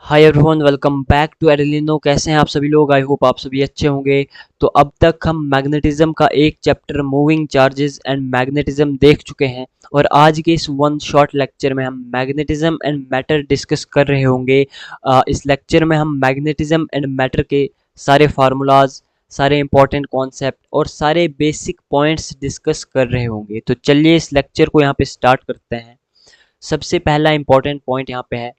Hi everyone, welcome back to Adelino. कैसे हैं आप सभी लोग? आई होप आप सभी अच्छे होंगे। तो अब तक हम मैग्नेटिज्म का एक chapter moving charges and magnetism देख चुके हैं और आज के इस वन शॉट लेक्चर में हम मैग्नेटिज्म एंड मैटर डिस्कस कर रहे होंगे। इस लेक्चर में हम मैग्नेटिज्म एंड मैटर के सारे फार्मूलाज, सारे इंपॉर्टेंट कॉन्सेप्ट और सारे बेसिक पॉइंट्स डिस्कस कर रहे होंगे। तो चलिए इस लेक्चर को यहाँ पे स्टार्ट करते हैं। सबसे पहला इंपॉर्टेंट पॉइंट यहाँ पे है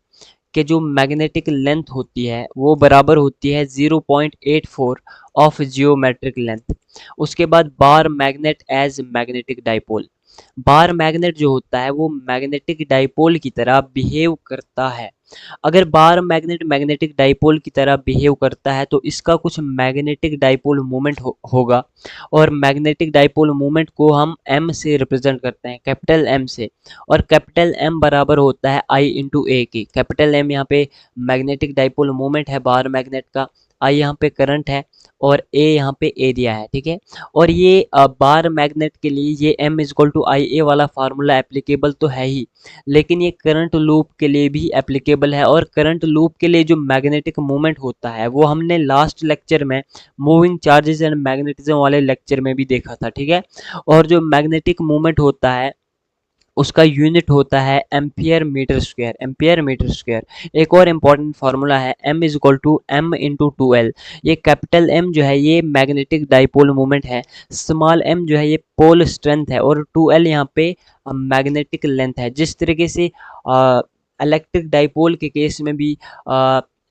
कि जो मैग्नेटिक लेंथ होती है वो बराबर होती है 0.84 ऑफ जियोमेट्रिक लेंथ। उसके बाद bar magnet as magnetic dipole. Bar magnet जो होता है वो मैग्नेटिक डाइपोल की तरह बिहेव करता है। अगर बार मैग्नेट मैग्नेटिक डाइपोल की तरह बिहेव करता है तो इसका कुछ मैग्नेटिक डाइपोल मोमेंट होगा और मैग्नेटिक डाइपोल मोमेंट को हम एम से रिप्रेजेंट करते हैं, कैपिटल एम से। और कैपिटल एम बराबर होता है आई इंटू ए की। कैपिटल एम यहाँ पे मैग्नेटिक डाइपोल मोमेंट है बार मैग्नेट का, आई यहाँ पे करंट है और ए यहाँ पे एरिया है, ठीक है। और ये बार मैग्नेट के लिए ये m इजक्वल टू आई ए वाला फार्मूला एप्लीकेबल तो है ही, लेकिन ये करंट लूप के लिए भी एप्लीकेबल है। और करंट लूप के लिए जो मैग्नेटिक मोमेंट होता है वो हमने लास्ट लेक्चर में मूविंग चार्जेस एंड मैग्नेटिज्म वाले लेक्चर में भी देखा था, ठीक है। और जो मैग्नेटिक मोमेंट होता है उसका यूनिट होता है ampere metre square, ampere metre square. एक और इम्पॉर्टेंट फार्मूला है m is equal to M into two L. ये कैपिटल M जो है ये मैग्नेटिक डाइपोल मोमेंट है, स्मॉल m जो है ये पोल स्ट्रेंथ है और 2l यहाँ पे मैग्नेटिक लेंथ है। जिस तरीके से इलेक्ट्रिक डाइपोल के केस में भी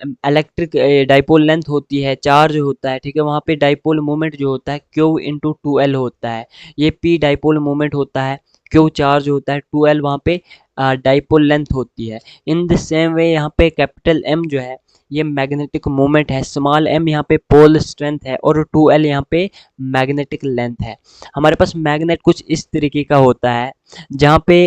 इलेक्ट्रिक डाइपोल लेंथ होती है, चार्ज होता है, ठीक है, वहाँ पे डाइपोल मोमेंट जो होता है Q इंटू टू एल होता है। ये P डाइपोल मोमेंट होता है, Q चार्ज होता है, 2L वहाँ पे डाइपोल लेंथ होती है। इन द सेम वे यहाँ पे कैपिटल M जो है ये मैग्नेटिक मोमेंट है, स्मॉल m यहाँ पे पोल स्ट्रेंथ है और 2L यहाँ पे मैग्नेटिक लेंथ है। हमारे पास मैग्नेट कुछ इस तरीके का होता है जहाँ पे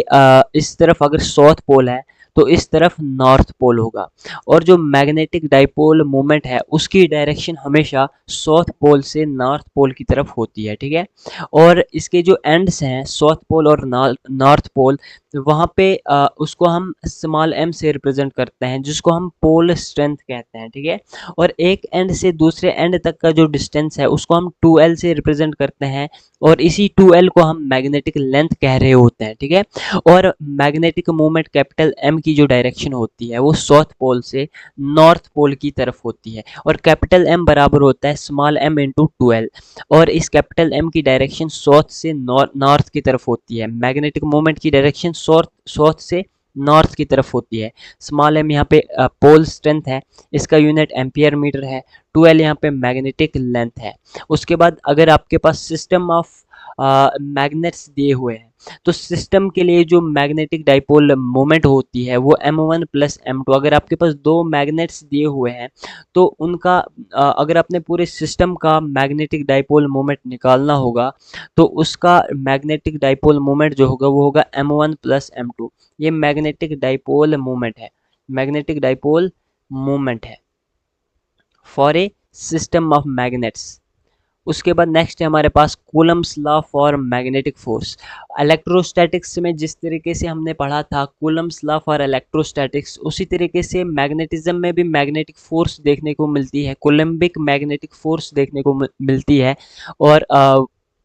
इस तरफ अगर साउथ पोल है तो इस तरफ नॉर्थ पोल होगा और जो मैग्नेटिक डाइपोल मोमेंट है उसकी डायरेक्शन हमेशा साउथ पोल से नॉर्थ पोल की तरफ होती है, ठीक है। और इसके जो एंड्स हैं साउथ पोल और नॉर्थ पोल, वहाँ पे उसको हम स्मॉल m से रिप्रेजेंट करते हैं जिसको हम पोल स्ट्रेंथ कहते हैं, ठीक है। और एक एंड से दूसरे एंड तक का जो डिस्टेंस है उसको हम 2l से रिप्रेजेंट करते हैं और इसी 2l को हम मैग्नेटिक लेंथ कह रहे होते हैं, ठीक है। और मैग्नेटिक मूवमेंट कैपिटल M की जो डायरेक्शन होती है वो साउथ पोल से नॉर्थ पोल की तरफ होती है और कैपिटल M बराबर होता है स्मॉल m इंटू 2l। और इस कैपिटल M की डायरेक्शन साउथ से नॉर्थ की तरफ होती है। मैग्नेटिक मोमेंट की डायरेक्शन साउथ से नॉर्थ की तरफ होती है। स्मॉल m यहाँ पे पोल स्ट्रेंथ है, इसका यूनिट एम्पियर मीटर है, 2l यहाँ पे मैग्नेटिक लेंथ है। उसके बाद अगर आपके पास सिस्टम ऑफ मैग्नेट्स दिए हुए हैं तो सिस्टम के लिए जो मैग्नेटिक डाइपोल मोमेंट होती है वो m1 प्लस m2। अगर आपके पास दो मैग्नेट्स दिए हुए हैं तो उनका अगर अपने पूरे सिस्टम का मैग्नेटिक डाइपोल मोमेंट निकालना होगा तो उसका मैग्नेटिक डाइपोल मोमेंट जो होगा वो होगा m1 प्लस m2। ये मैग्नेटिक डाइपोल मोमेंट है, मैग्नेटिक डाइपोल मोमेंट है for a system of magnets. उसके बाद नेक्स्ट है हमारे पास Coulomb's law for magnetic force. Electrostatics में जिस तरीके से हमने पढ़ा था कूलम्स लॉ फॉर इलेक्ट्रोस्टैटिक्स, उसी तरीके से मैग्नेटिज्म में भी मैग्नेटिक फोर्स देखने को मिलती है, कोलम्बिक मैग्नेटिक फोर्स देखने को मिलती है। और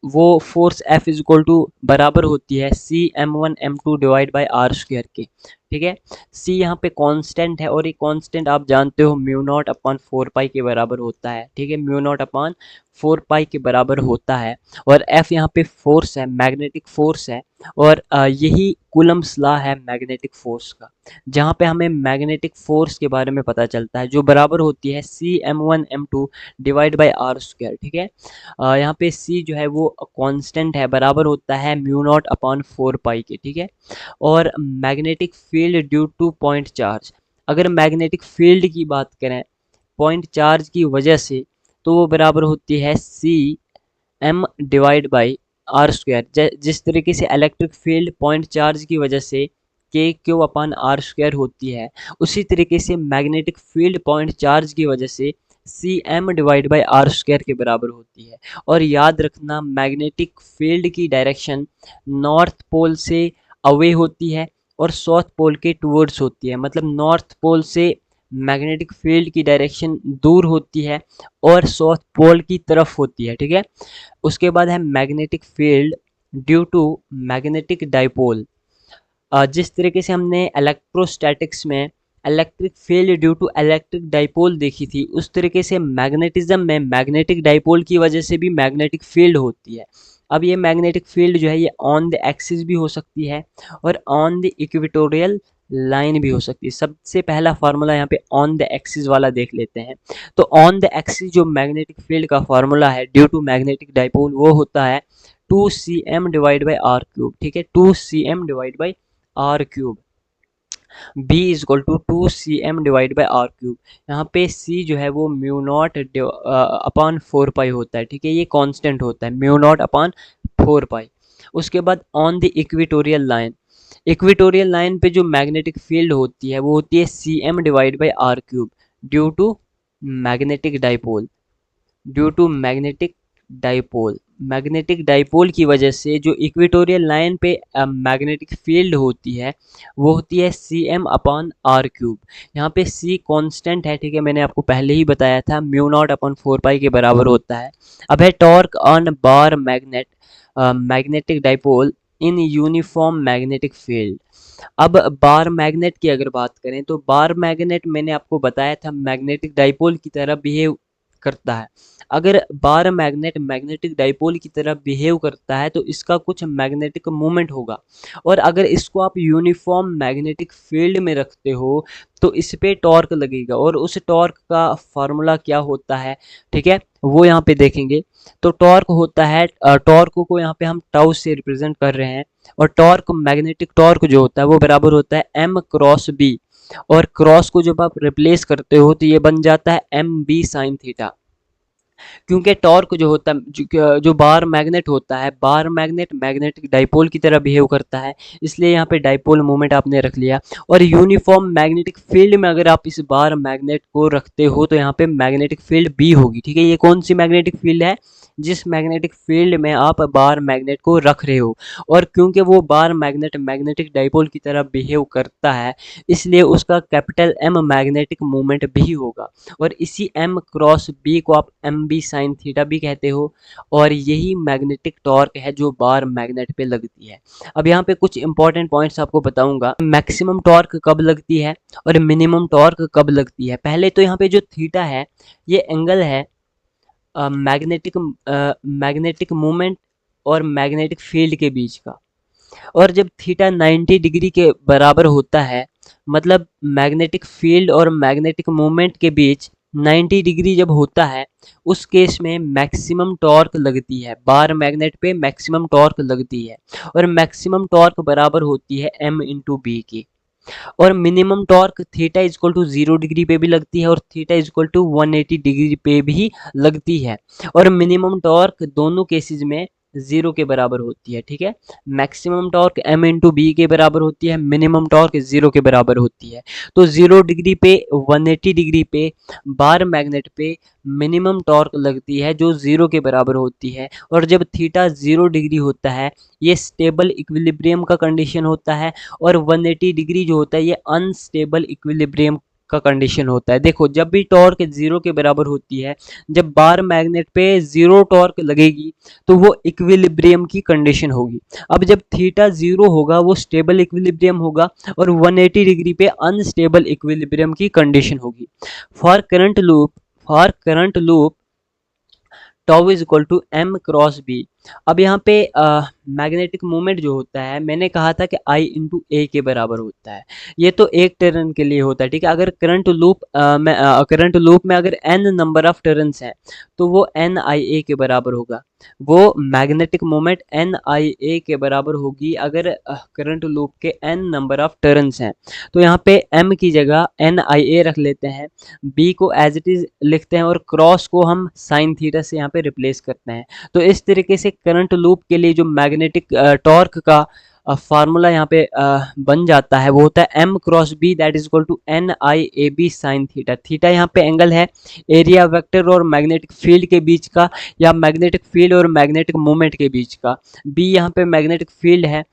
वो force F is equal to बराबर होती है C m1 m2 divide by R square के, ठीक है। सी यहाँ पे कांस्टेंट है और ये कांस्टेंट आप जानते हो म्यू नॉट अपॉन 4 पाई के बराबर होता है, ठीक है, म्यू नॉट अपॉन 4 पाई के बराबर होता है। और एफ यहाँ पे फोर्स है, मैग्नेटिक फोर्स है और यही कूलम्स लॉ है मैग्नेटिक फोर्स का, जहाँ पे हमें मैग्नेटिक फोर्स के बारे में पता चलता है जो बराबर होती है C m1 m2 divide by R square, ठीक है। यहाँ पे सी जो है वो कांस्टेंट है, बराबर होता है म्यू नॉट अपॉन 4 पाई के, ठीक है। और magnetic field due two point charge, अगर मैग्नेटिक फील्ड की बात करें पॉइंट चार्ज की वजह से तो वो बराबर होती है C m divide by R square. जिस तरीके से इलेक्ट्रिक फील्ड पॉइंट चार्ज की वजह से के क्यू अपान आर स्क्वायर होती है, उसी तरीके से मैग्नेटिक फील्ड पॉइंट चार्ज की वजह से C m divide by R square के बराबर होती है। और याद रखना मैग्नेटिक फील्ड की डायरेक्शन नॉर्थ पोल से अवे होती है और साउथ पोल के टूवर्ड्स होती है। मतलब नॉर्थ पोल से मैग्नेटिक फील्ड की डायरेक्शन दूर होती है और साउथ पोल की तरफ होती है, ठीक है। उसके बाद है magnetic field due to magnetic dipole. जिस तरीके से हमने इलेक्ट्रोस्टैटिक्स में electric field due to electric dipole देखी थी, उस तरीके से मैग्नेटिज्म में मैग्नेटिक डाइपोल की वजह से भी मैग्नेटिक फील्ड होती है। अब ये मैग्नेटिक फील्ड जो है ये ऑन द एक्सिस भी हो सकती है और ऑन द इक्वेटोरियल लाइन भी हो सकती है। सबसे पहला फार्मूला यहाँ पे ऑन द एक्सिस वाला देख लेते हैं। तो ऑन द एक्सिस जो मैग्नेटिक फील्ड का फार्मूला है ड्यू टू मैग्नेटिक डाइपोल, वो होता है 2cm divide by R cube, ठीक है, 2cm divide by R cube. b is equal to 2cm divide by R cube. यहाँ पे c जो है वो म्यू नॉट अपॉन 4 पाई होता है, ठीक है, ये कांस्टेंट होता है, म्यू नॉट अपॉन 4 पाई। उसके बाद on the equatorial line, equatorial line पे जो मैग्नेटिक फील्ड होती है वो होती है cm divide by R cube due to magnetic dipole, due to magnetic dipole. Magnetic dipole की वजह से जो इक्वेटोरियल लाइन पे मैग्नेटिक फील्ड होती है वो होती है cm अपॉन आर क्यूब। यहाँ पे c कांस्टेंट है, ठीक है, मैंने आपको पहले ही बताया था, म्यू नॉट अपॉन 4 पाई के बराबर होता है। अब है torque on bar magnet magnetic dipole in uniform magnetic field. अब बार मैग्नेट की अगर बात करें तो बार मैग्नेट मैंने आपको बताया था मैग्नेटिक डाइपोल की तरह बिहेव करता है। अगर बार मैग्नेट मैग्नेटिक डाइपोल की तरह बिहेव करता है तो इसका कुछ मैग्नेटिक मूवमेंट होगा, और अगर इसको आप यूनिफॉर्म मैग्नेटिक फील्ड में रखते हो तो इस पे टॉर्क लगेगा, और उस टॉर्क का फार्मूला क्या होता है, ठीक है, वो यहाँ पे देखेंगे। तो टॉर्क होता है, टॉर्क को यहाँ पे हम टाउ से रिप्रेजेंट कर रहे हैं, और टॉर्क मैग्नेटिक टॉर्क जो होता है वो बराबर होता है m क्रॉस b, और क्रॉस को जब आप रिप्लेस करते हो तो ये बन जाता है एम बी साइन थीटा। क्योंकि टॉर्क जो होता है जो बार मैग्नेट होता है, बार मैग्नेट मैग्नेटिक डाइपोल की तरह बिहेव करता है, इसलिए यहाँ पे डाइपोल मोमेंट आपने रख लिया। और यूनिफॉर्म मैग्नेटिक फील्ड में अगर आप इस बार मैग्नेट को रखते हो तो यहाँ पे मैग्नेटिक फील्ड बी होगी, ठीक है। ये कौन सी मैग्नेटिक फील्ड है, जिस मैग्नेटिक फील्ड में आप बार मैग्नेट को रख रहे हो, और क्योंकि वो बार मैग्नेट मैग्नेटिक डाइपोल की तरह बिहेव करता है इसलिए उसका कैपिटल एम मैग्नेटिक मोमेंट भी होगा, और इसी m क्रॉस b को आप एम बी साइन थीटा भी कहते हो, और यही मैग्नेटिक टॉर्क है जो बार मैग्नेट पे लगती है। अब यहाँ पे कुछ इंपॉर्टेंट पॉइंट्स आपको बताऊंगा, मैक्सिमम टॉर्क कब लगती है और मिनिमम टॉर्क कब लगती है। पहले तो यहाँ पे जो थीटा है ये एंगल है मैग्नेटिक मैग्नेटिक मूवमेंट और मैग्नेटिक फील्ड के बीच का, और जब थीटा 90 डिग्री के बराबर होता है, मतलब मैग्नेटिक फील्ड और मैग्नेटिक मूवमेंट के बीच 90 डिग्री जब होता है, उस केस में मैक्सिमम टॉर्क लगती है, बार मैग्नेट पे मैक्सिमम टॉर्क लगती है, और मैक्सिमम टॉर्क बराबर होती है m इंटू बी की। और minimum torque theta is equal to 0 degree पे भी लगती है और थीटा इजक्वल टू 180 डिग्री पे भी लगती है, और मिनिमम टॉर्क दोनों केसेस में 0 के बराबर होती है, ठीक है। Maximum torque m into B के बराबर होती है, मिनिमम टॉर्क 0 के बराबर होती है। तो 0 डिग्री पे 180 डिग्री पे बार मैग्नेट पे मिनिमम टॉर्क लगती है जो 0 के बराबर होती है, और जब थीटा 0 डिग्री होता है ये स्टेबल इक्विलिब्रियम का कंडीशन होता है, और 180 डिग्री जो होता है ये अनस्टेबल इक्विलिब्रियम का कंडीशन होता है। देखो जब भी टॉर्क 0 के बराबर होती है, जब बार मैग्नेट पे 0 टॉर्क लगेगी तो वो इक्विलिब्रियम की कंडीशन होगी। अब जब थीटा 0 होगा वो स्टेबल इक्विलिब्रियम होगा, और 180 डिग्री पे अनस्टेबल इक्विलिब्रियम की कंडीशन होगी। For current loop tau is equal to m cross B. अब यहाँ पे मैग्नेटिक मूवमेंट जो होता है मैंने कहा था कि I इंटू ए के बराबर होता है, ये तो एक टर्न के लिए होता है, ठीक है। अगर करंट लूप में अगर n नंबर ऑफ टर्न्स हैं तो वो n आई ए के बराबर होगा, वो मैग्नेटिक मोमेंट n आई ए के बराबर होगी अगर करंट लूप के n नंबर ऑफ टर्न्स हैं। तो यहाँ पे m की जगह n आई ए रख लेते हैं, b को एज इट इज लिखते हैं, और क्रॉस को हम साइन थीटा से यहाँ पे रिप्लेस करते हैं। तो इस तरीके से करंट लूप के लिए जो मैग्नेटिक टॉर्क का फार्मूला यहाँ पे बन जाता है, वो होता है m cross b that is equal to NIAB sine theta. Theta यहाँ पे एंगल है एरिया वेक्टर और मैग्नेटिक फील्ड के बीच का, या मैग्नेटिक फील्ड और मैग्नेटिक मोमेंट के बीच का। b यहाँ पे मैग्नेटिक फील्ड है,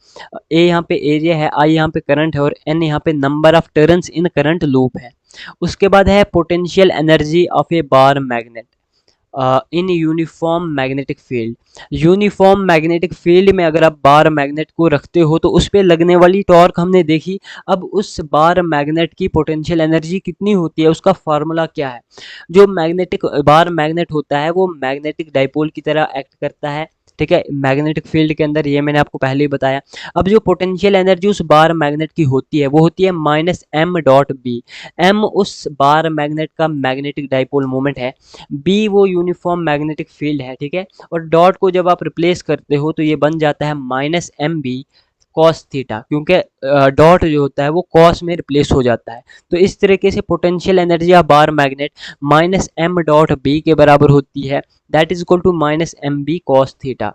a यहाँ पे एरिया है, I यहाँ पे करंट है और n यहाँ पे number of turns in current loop है। उसके बाद है potential energy of A bar magnet in uniform magnetic field. Uniform magnetic field में अगर आप बार मैग्नेट को रखते हो तो उस पर लगने वाली टॉर्क हमने देखी। अब उस बार मैग्नेट की पोटेंशियल एनर्जी कितनी होती है, उसका फार्मूला क्या है। जो मैग्नेटिक बार मैग्नेट होता है वो मैग्नेटिक डाइपोल की तरह एक्ट करता है, ठीक है, मैग्नेटिक फील्ड के अंदर, ये मैंने आपको पहले ही बताया। अब जो पोटेंशियल एनर्जी उस बार मैग्नेट की होती है वो होती है minus M dot B. M उस बार मैग्नेट का मैग्नेटिक डाइपोल मोमेंट है, बी वो यूनिफॉर्म मैग्नेटिक फील्ड है, ठीक है। और डॉट को जब आप रिप्लेस करते हो तो ये बन जाता है minus M B cos theta, क्योंकि डॉट जो होता है वो कॉस में रिप्लेस हो जाता है। तो इस तरीके से potential energy of bar magnet minus M dot B के बराबर होती है, that is equal to minus M B cos theta.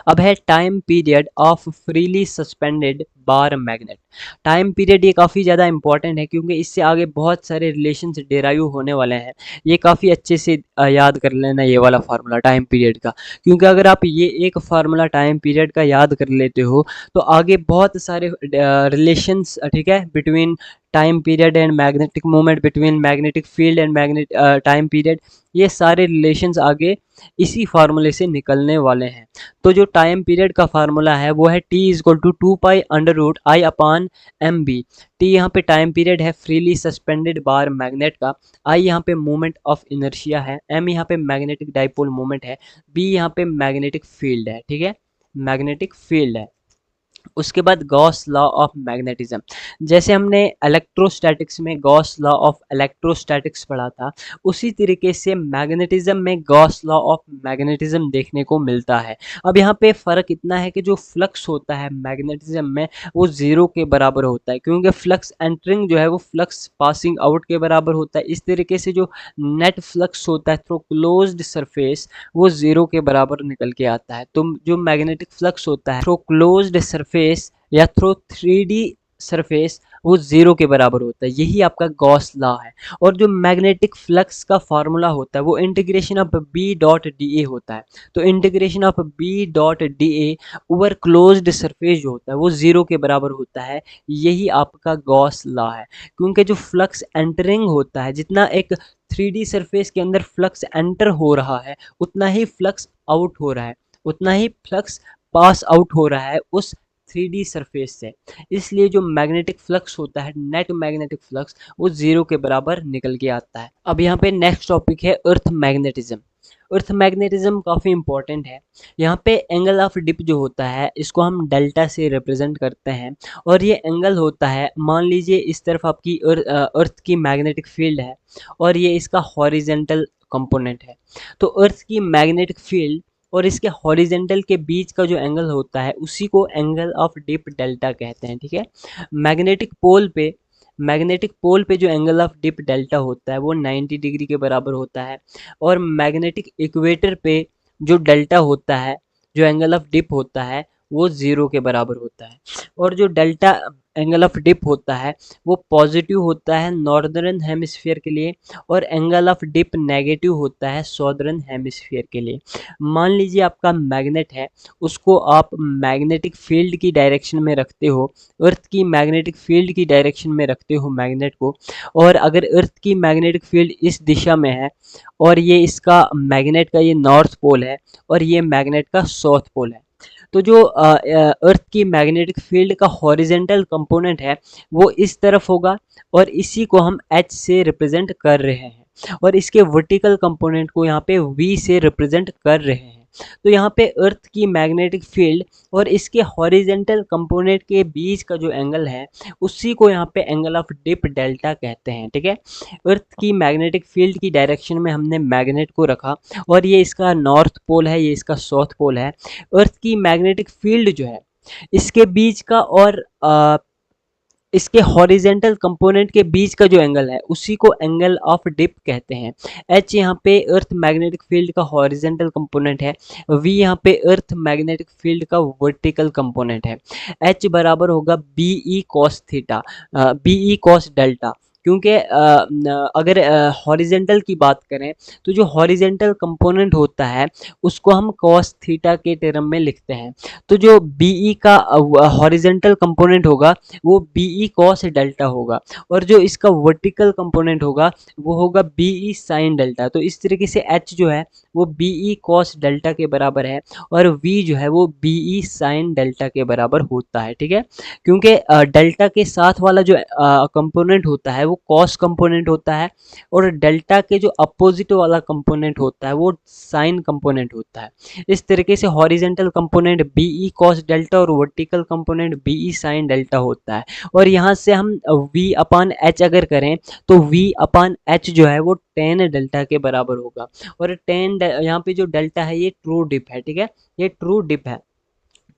अब है time period of freely suspended bar magnet. Time period ये काफ़ी ज़्यादा इंपॉर्टेंट है, क्योंकि इससे आगे बहुत सारे रिलेशंस डेराइव होने वाले हैं। ये काफ़ी अच्छे से याद कर लेना ये वाला फार्मूला टाइम पीरियड का, क्योंकि अगर आप ये एक फार्मूला टाइम पीरियड का याद कर लेते हो तो आगे बहुत सारे रिलेशंस, ठीक है, between time period and magnetic moment, between magnetic field and magnet time period, ये सारे रिलेशंस आगे इसी फार्मूले से निकलने वाले हैं। तो जो टाइम पीरियड का फार्मूला है वो है t is equal to 2 pi under root I upon M B. T यहाँ पे टाइम पीरियड है फ्रीली सस्पेंडेड बार मैग्नेट का, आई यहाँ पे मोमेंट ऑफ इनर्शिया है, एम यहाँ पे मैग्नेटिक डाइपोल मोमेंट है, बी यहाँ पे मैग्नेटिक फील्ड है, ठीक है, मैग्नेटिक फील्ड है। उसके बाद गॉस लॉ ऑफ मैग्नेटिज्म, जैसे हमने इलेक्ट्रोस्टैटिक्स में गॉस लॉ ऑफ इलेक्ट्रोस्टैटिक्स पढ़ा था, उसी तरीके से मैग्नेटिज्म में गॉस लॉ ऑफ मैग्नेटिज्म देखने को मिलता है। अब यहाँ पे फ़र्क इतना है कि जो फ्लक्स होता है मैग्नेटिज्म में वो ज़ीरो के बराबर होता है, क्योंकि फ्लक्स एंटरिंग जो है वो फ्लक्स पासिंग आउट के बराबर होता है। इस तरीके से जो नेट फ्लक्स होता है थ्रू क्लोज्ड सरफेस वो ज़ीरो के बराबर निकल के आता है। तो जो मैग्नेटिक फ्लक्स होता है थ्रू क्लोज्ड सरफेस या थ्रू 3D सरफेस वो ज़ीरो के बराबर होता है, यही आपका गॉस लॉ है। और जो मैग्नेटिक फ्लक्स का फार्मूला होता है वो integration of B dot D A होता है। तो integration of B dot D A over closed surface जो होता है वो ज़ीरो के बराबर होता है, यही आपका गॉस लॉ है। क्योंकि जो फ्लक्स एंटरिंग होता है, जितना एक 3D सरफेस के अंदर फ्लक्स एंटर हो रहा है उतना ही फ्लक्स आउट हो रहा है, उतना ही फ्लक्स पास आउट हो रहा है उस 3D सरफेस से। इसलिए जो मैग्नेटिक फ्लक्स होता है, नेट मैग्नेटिक फ्लक्स, वो ज़ीरो के बराबर निकल के आता है। अब यहाँ पे नेक्स्ट टॉपिक है अर्थ मैग्नेटिज्म। अर्थ मैग्नेटिज्म काफ़ी इंपॉर्टेंट है। यहाँ पे एंगल ऑफ डिप जो होता है इसको हम डेल्टा से रिप्रेजेंट करते हैं, और ये एंगल होता है, मान लीजिए इस तरफ आपकी अर्थ की मैग्नेटिक फील्ड है और ये इसका हॉरिजेंटल कंपोनेंट है। तो अर्थ की मैग्नेटिक फील्ड और इसके हॉरिजेंटल के बीच का जो एंगल होता है उसी को एंगल ऑफ डिप डेल्टा कहते हैं, ठीक है। मैग्नेटिक पोल पे जो एंगल ऑफ डिप डेल्टा होता है वो 90 डिग्री के बराबर होता है, और मैग्नेटिक इक्वेटर पे जो डेल्टा होता है, जो एंगल ऑफ डिप होता है वो ज़ीरो के बराबर होता है। और जो डेल्टा एंगल ऑफ डिप होता है वो पॉजिटिव होता है नॉर्दर्न हेमिस्फीयर के लिए, और एंगल ऑफ डिप नेगेटिव होता है सॉदर्न हेमिस्फीयर के लिए। मान लीजिए आपका मैग्नेट है, उसको आप मैग्नेटिक फील्ड की डायरेक्शन में रखते हो, अर्थ की मैग्नेटिक फील्ड की डायरेक्शन में रखते हो मैग्नेट को, और अगर अर्थ की मैग्नेटिक फील्ड इस दिशा में है और ये इसका मैग्नेट का ये नॉर्थ पोल है और ये मैग्नेट का साउथ पोल है, तो जो अर्थ की मैग्नेटिक फील्ड का हॉरिजेंटल कंपोनेंट है वो इस तरफ होगा, और इसी को हम एच से रिप्रेजेंट कर रहे हैं, और इसके वर्टिकल कंपोनेंट को यहाँ पे वी से रिप्रेजेंट कर रहे हैं। तो यहाँ पे अर्थ की मैग्नेटिक फील्ड और इसके हॉरिजेंटल कंपोनेंट के बीच का जो एंगल है उसी को यहाँ पे एंगल ऑफ डिप डेल्टा कहते हैं, ठीक है। अर्थ की मैग्नेटिक फील्ड की डायरेक्शन में हमने मैग्नेट को रखा, और ये इसका नॉर्थ पोल है, ये इसका साउथ पोल है। अर्थ की मैग्नेटिक फील्ड जो है इसके बीच का और इसके हॉरिजेंटल कंपोनेंट के बीच का जो एंगल है उसी को एंगल ऑफ डिप कहते हैं। एच यहाँ पे अर्थ मैग्नेटिक फील्ड का हॉरिजेंटल कंपोनेंट है, वी यहाँ पे अर्थ मैग्नेटिक फील्ड का वर्टिकल कंपोनेंट है। एच बराबर होगा B E cos theta, B E cos delta, क्योंकि अगर हॉरिजेंटल की बात करें तो जो हॉरिजेंटल कंपोनेंट होता है उसको हम कॉस थीटा के टर्म में लिखते हैं। तो जो बीई का हॉरिजेंटल कंपोनेंट होगा वो बीई कॉस डेल्टा होगा, और जो इसका वर्टिकल कंपोनेंट होगा वो होगा बीई साइन डेल्टा। तो इस तरीके से एच जो है वो बीई कॉस डेल्टा के बराबर है, और वी जो है वो बीई साइन डेल्टा के बराबर होता है। ठीक है, क्योंकि डेल्टा के साथ वाला जो कंपोनेंट होता है वो कॉस कंपोनेंट होता है, और डेल्टा के जो अपोजिट वाला कंपोनेंट होता है वो साइन कंपोनेंट होता है। इस तरीके से horizontal component B E cos delta और vertical component B E sine delta होता है। और यहाँ से हम v अपान एच अगर करें तो v अपान एच जो है वो टेन डेल्टा के बराबर होगा, और टेन यहाँ पे जो डेल्टा है ये ट्रू डिप है। ठीक है, ये ट्रू डिप है,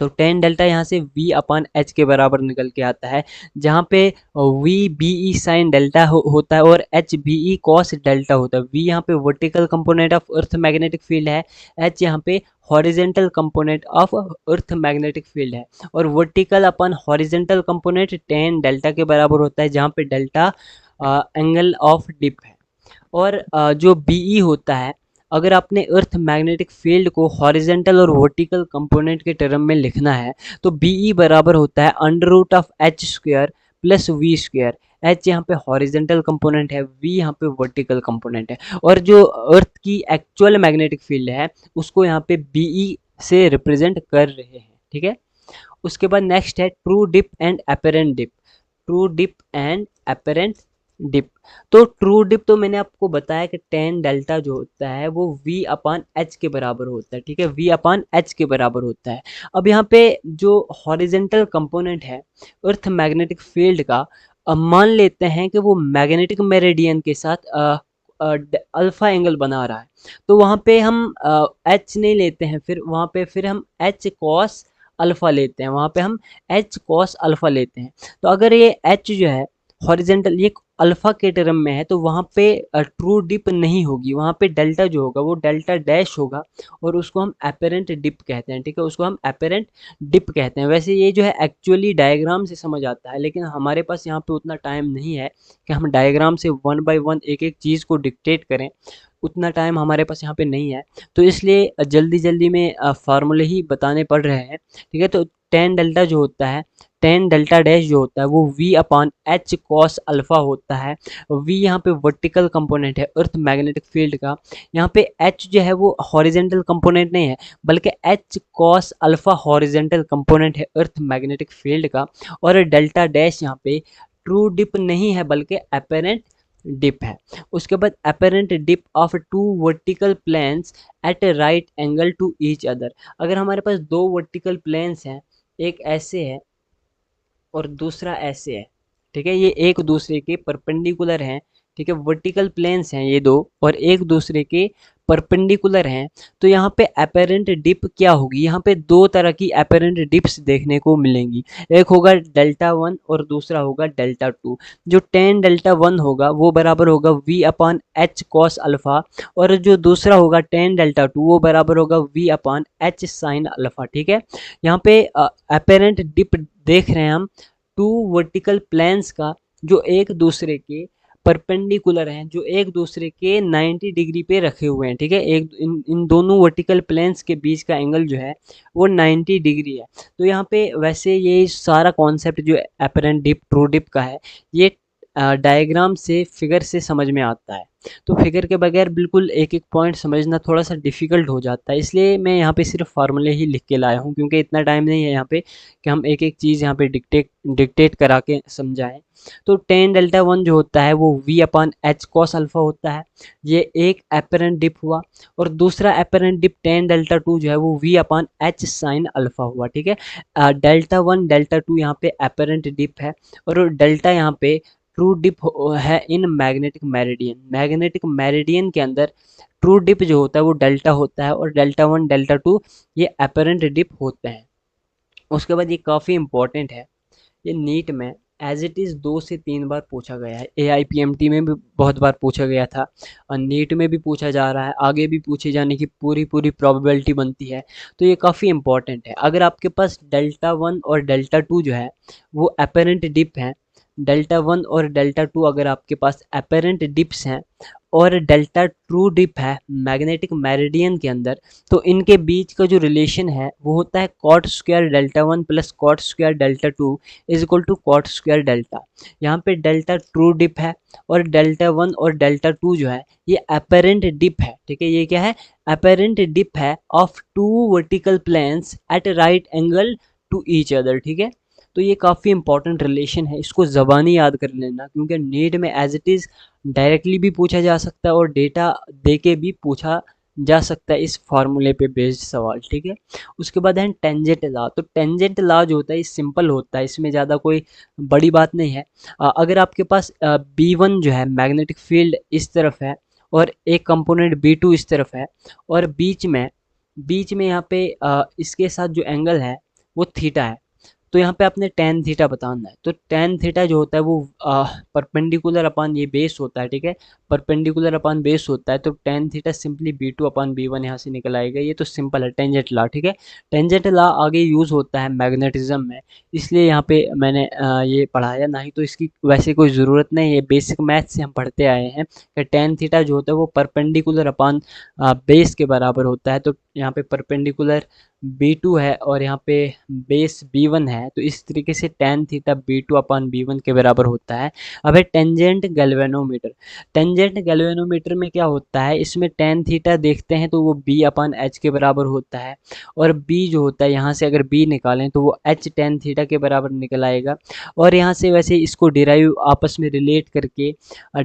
तो टेन डेल्टा यहाँ से v अपान एच के बराबर निकल के आता है, जहाँ पे v B E sine delta होता है और h B E cos delta होता है। v यहाँ पे vertical component of earth magnetic field है, h यहाँ पे horizontal component of earth magnetic field है, और वर्टिकल अपन हॉरिजेंटल कंपोनेंट टेन डेल्टा के बराबर होता है, जहाँ पे डेल्टा एंगल ऑफ डिप है। और जो बीई होता है, अगर आपने अर्थ मैग्नेटिक फील्ड को हॉरिजेंटल और वर्टिकल कंपोनेंट के टर्म में लिखना है तो बीई बराबर होता है under root of H square plus V square. H यहाँ पे हॉरिजेंटल कंपोनेंट है, वी यहाँ पे वर्टिकल कंपोनेंट है, और जो अर्थ की एक्चुअल मैग्नेटिक फील्ड है उसको यहाँ पे बीई से रिप्रेजेंट कर रहे हैं। ठीक है, उसके बाद नेक्स्ट है true dip and apparent dip. True dip and apparent dip. तो ट्रू डिप तो मैंने आपको बताया कि टेन डेल्टा जो होता है वो v अपान एच के बराबर होता है। ठीक है, v अपान एच के बराबर होता है। अब यहाँ पे जो हॉरिजेंटल कंपोनेंट है अर्थ मैग्नेटिक फील्ड का, अब मान लेते हैं कि वो मैग्नेटिक मेरिडियन के साथ अल्फा एंगल बना रहा है, तो वहाँ पे हम एच नहीं लेते हैं, फिर वहाँ पे फिर हम एच कॉस अल्फा लेते हैं, वहाँ पे हम एच कॉस अल्फा लेते हैं। तो अगर ये एच जो है हॉरिजेंटल ये अल्फा के टर्म में है तो वहाँ पे ट्रू डिप नहीं होगी, वहाँ पे डेल्टा जो होगा वो डेल्टा डैश होगा, और उसको हम एपेरेंट डिप कहते हैं। ठीक है, उसको हम एपेरेंट डिप कहते हैं। वैसे ये जो है एक्चुअली डायग्राम से समझ आता है, लेकिन हमारे पास यहाँ पे उतना टाइम नहीं है कि हम डायग्राम से वन बाय वन एक एक चीज़ को डिक्टेट करें, उतना टाइम हमारे पास यहाँ पे नहीं है, तो इसलिए जल्दी जल्दी में फार्मूले ही बताने पड़ रहे हैं। ठीक है, तो टेन डेल्टा जो होता है, टेन डेल्टा डैश जो होता है वो v upon H cos alpha होता है। v यहाँ पे वर्टिकल कंपोनेंट है अर्थ मैग्नेटिक फील्ड का, यहाँ पे h जो है वो हॉरिजेंटल कंपोनेंट नहीं है बल्कि h cos alpha horizontal component है अर्थ मैग्नेटिक फील्ड का, और डेल्टा डैश यहाँ पे ट्रू डिप नहीं है बल्कि अपेरेंट डिप है। उसके बाद apparent dip of two vertical planes at right angle to each other. अगर हमारे पास दो वर्टिकल प्लेन्स हैं, एक ऐसे है और दूसरा ऐसे है, ठीक है, ये एक दूसरे के परपेंडिकुलर हैं। ठीक है, वर्टिकल प्लेन्स हैं ये दो और एक दूसरे के परपेंडिकुलर हैं, तो यहाँ पे अपेरेंट डिप क्या होगी, यहाँ पे दो तरह की अपेरेंट डिप्स देखने को मिलेंगी, एक होगा डेल्टा वन और दूसरा होगा डेल्टा टू। जो टेन डेल्टा वन होगा वो बराबर होगा v upon H cos alpha, और जो दूसरा होगा टेन डेल्टा टू वो बराबर होगा v upon H sine alpha. ठीक है, यहाँ पे अपेरेंट डिप देख रहे हैं हम टू वर्टिकल प्लेन्स का जो एक दूसरे के परपेंडिकुलर हैं, जो एक दूसरे के 90 डिग्री पे रखे हुए हैं। ठीक है, एक इन दोनों वर्टिकल प्लेन्स के बीच का एंगल जो है वो 90 डिग्री है। तो यहाँ पे वैसे ये सारा कॉन्सेप्ट जो अपेरेंट डिप ट्रू डिप का है ये डायग्राम से फिगर से समझ में आता है, तो फिगर के बगैर बिल्कुल एक एक पॉइंट समझना थोड़ा सा डिफ़िकल्ट हो जाता है, इसलिए मैं यहाँ पे सिर्फ फार्मूले ही लिख के लाया हूँ, क्योंकि इतना टाइम नहीं है यहाँ पे कि हम एक एक चीज़ यहाँ पे डिक्टेट करा के समझाएं। तो टेन डेल्टा वन जो होता है वो v upon H cos alpha होता है, ये एक अपेरेंट डिप हुआ, और दूसरा apparent dip tan delta two जो है वो v upon H sine alpha हुआ। ठीक है, डेल्टा वन डेल्टा टू यहाँ पे अपेरेंट डिप है, और डेल्टा यहाँ पे ट्रू डिप है in magnetic meridian. Magnetic meridian के अंदर ट्रू डिप जो होता है वो डेल्टा होता है, और डेल्टा वन डेल्टा टू ये अपेरेंट डिप होते हैं। उसके बाद ये काफ़ी इंपॉर्टेंट है, ये नीट में एज इट इज़ 2 से 3 बार पूछा गया है। AIPMT में भी बहुत बार पूछा गया था और नीट में भी पूछा जा रहा है, आगे भी पूछे जाने की पूरी पूरी प्रोबेबिलिटी बनती है। तो ये काफ़ी इंपॉर्टेंट है। अगर आपके पास डेल्टा 1 और डेल्टा 2 जो है वो अपेरेंट डिप हैं, डेल्टा 1 और डेल्टा 2 अगर आपके पास अपेरेंट डिप्स हैं और डेल्टा ट्रू डिप है मैग्नेटिक मेरिडियन के अंदर, तो इनके बीच का जो रिलेशन है वो होता है cot square delta 1 plus cot square delta 2 is equal to cot square delta. यहाँ पे डेल्टा ट्रू डिप है और डेल्टा 1 और डेल्टा 2 जो है ये अपेरेंट डिप है। ठीक है, ये क्या है? अपेरेंट डिप है of two vertical planes at right angle to each other. ठीक है, तो ये काफ़ी इंपॉर्टेंट रिलेशन है, इसको ज़बानी याद कर लेना, क्योंकि नीट में एज इट इज़ डायरेक्टली भी पूछा जा सकता है और डेटा दे के भी पूछा जा सकता है इस फार्मूले पे बेस्ड सवाल। ठीक है, उसके बाद है टेंजेंट लॉ। तो टेंजेंट लॉ जो होता है ये सिंपल होता है, इसमें ज़्यादा कोई बड़ी बात नहीं है। अगर आपके पास B1 जो है मैग्नेटिक फील्ड इस तरफ है और एक कंपोनेंट B2 इस तरफ है और बीच में यहाँ पे इसके साथ जो एंगल है वो थीटा है, तो यहाँ पे आपने टेन थीटा बताना है। तो टेन थीटा जो होता है वो परपेंडिकुलर अपान ये बेस होता है। ठीक है, परपेंडिकुलर अपान बेस होता है, तो टेन थीटा सिंपली B2 अपान B1 यहाँ से निकल आएगा। ये तो सिंपल है, टेंजेंट लॉ। ठीक है, टेंजेंट लॉ आगे यूज़ होता है मैग्नेटिज्म में, इसलिए यहाँ पे मैंने ये पढ़ाया, नहीं तो इसकी वैसे कोई ज़रूरत नहीं है। बेसिक मैथ से हम पढ़ते आए हैं कि टेन थीटा जो होता है वो परपेंडिकुलर अपान बेस के बराबर होता है। तो यहाँ पे परपेंडिकुलर B2 है और यहाँ पे बेस B1 है, तो इस तरीके से tan थीटा B2 अपान B1 के बराबर होता है। अब है टेंजेंट गैल्वेनोमीटर। टेंजेंट गैल्वेनोमीटर में क्या होता है, इसमें tan थीटा देखते हैं तो वो B अपान H के बराबर होता है, और B जो होता है यहाँ से अगर B निकालें तो वो H tan थीटा के बराबर निकल आएगा। और यहाँ से वैसे इसको डिराइव आपस में रिलेट करके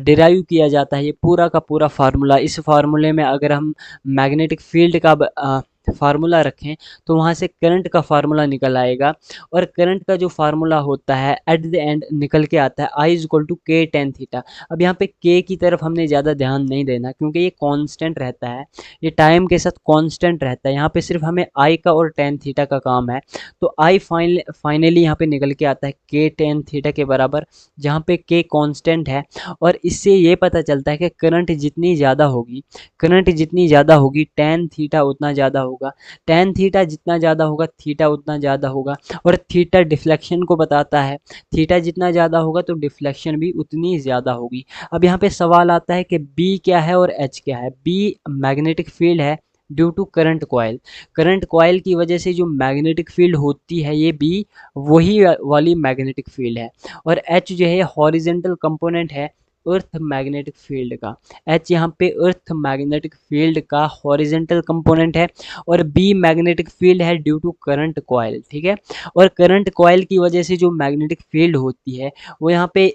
डिराइव किया जाता है ये पूरा का पूरा फार्मूला। इस फार्मूले में अगर हम मैग्नेटिक फील्ड का फार्मूला रखें तो वहाँ से करंट का फार्मूला निकल आएगा, और करंट का जो फार्मूला होता है एट द एंड निकल के आता है I इज इक्वल टू के टेन थीटा। अब यहाँ पे के की तरफ हमने ज़्यादा ध्यान नहीं देना, क्योंकि ये कांस्टेंट रहता है, ये टाइम के साथ कांस्टेंट रहता है। यहाँ पे सिर्फ हमें I का और टेन थीटा का काम है, तो I फाइनली यहाँ पे निकल के आता है के टेन थीटा के बराबर, जहाँ पे के कांस्टेंट है। और इससे ये पता चलता है कि करंट जितनी ज़्यादा होगी टेन थीटा उतना ज़्यादा होगा, टेन थीटा जितना ज़्यादा होगा थीटा उतना ज़्यादा होगा, और थीटा डिफ्लेक्शन को बताता है, थीटा जितना ज़्यादा होगा तो डिफ्लेक्शन भी उतनी ज़्यादा होगी। अब यहाँ पे सवाल आता है कि बी क्या है और एच क्या है। बी मैग्नेटिक फील्ड है due to current coil. Current coil की वजह से जो मैग्नेटिक फील्ड होती है ये बी वही वाली मैग्नेटिक फील्ड है, और एच जो है हॉरिजेंटल कंपोनेंट है अर्थ मैग्नेटिक फील्ड का। एच यहाँ पे अर्थ मैग्नेटिक फील्ड का हॉरिजेंटल कंपोनेंट है, और बी मैग्नेटिक फील्ड है ड्यू टू करंट कॉइल। ठीक है, और करंट कॉइल की वजह से जो मैग्नेटिक फील्ड होती है वो यहाँ पे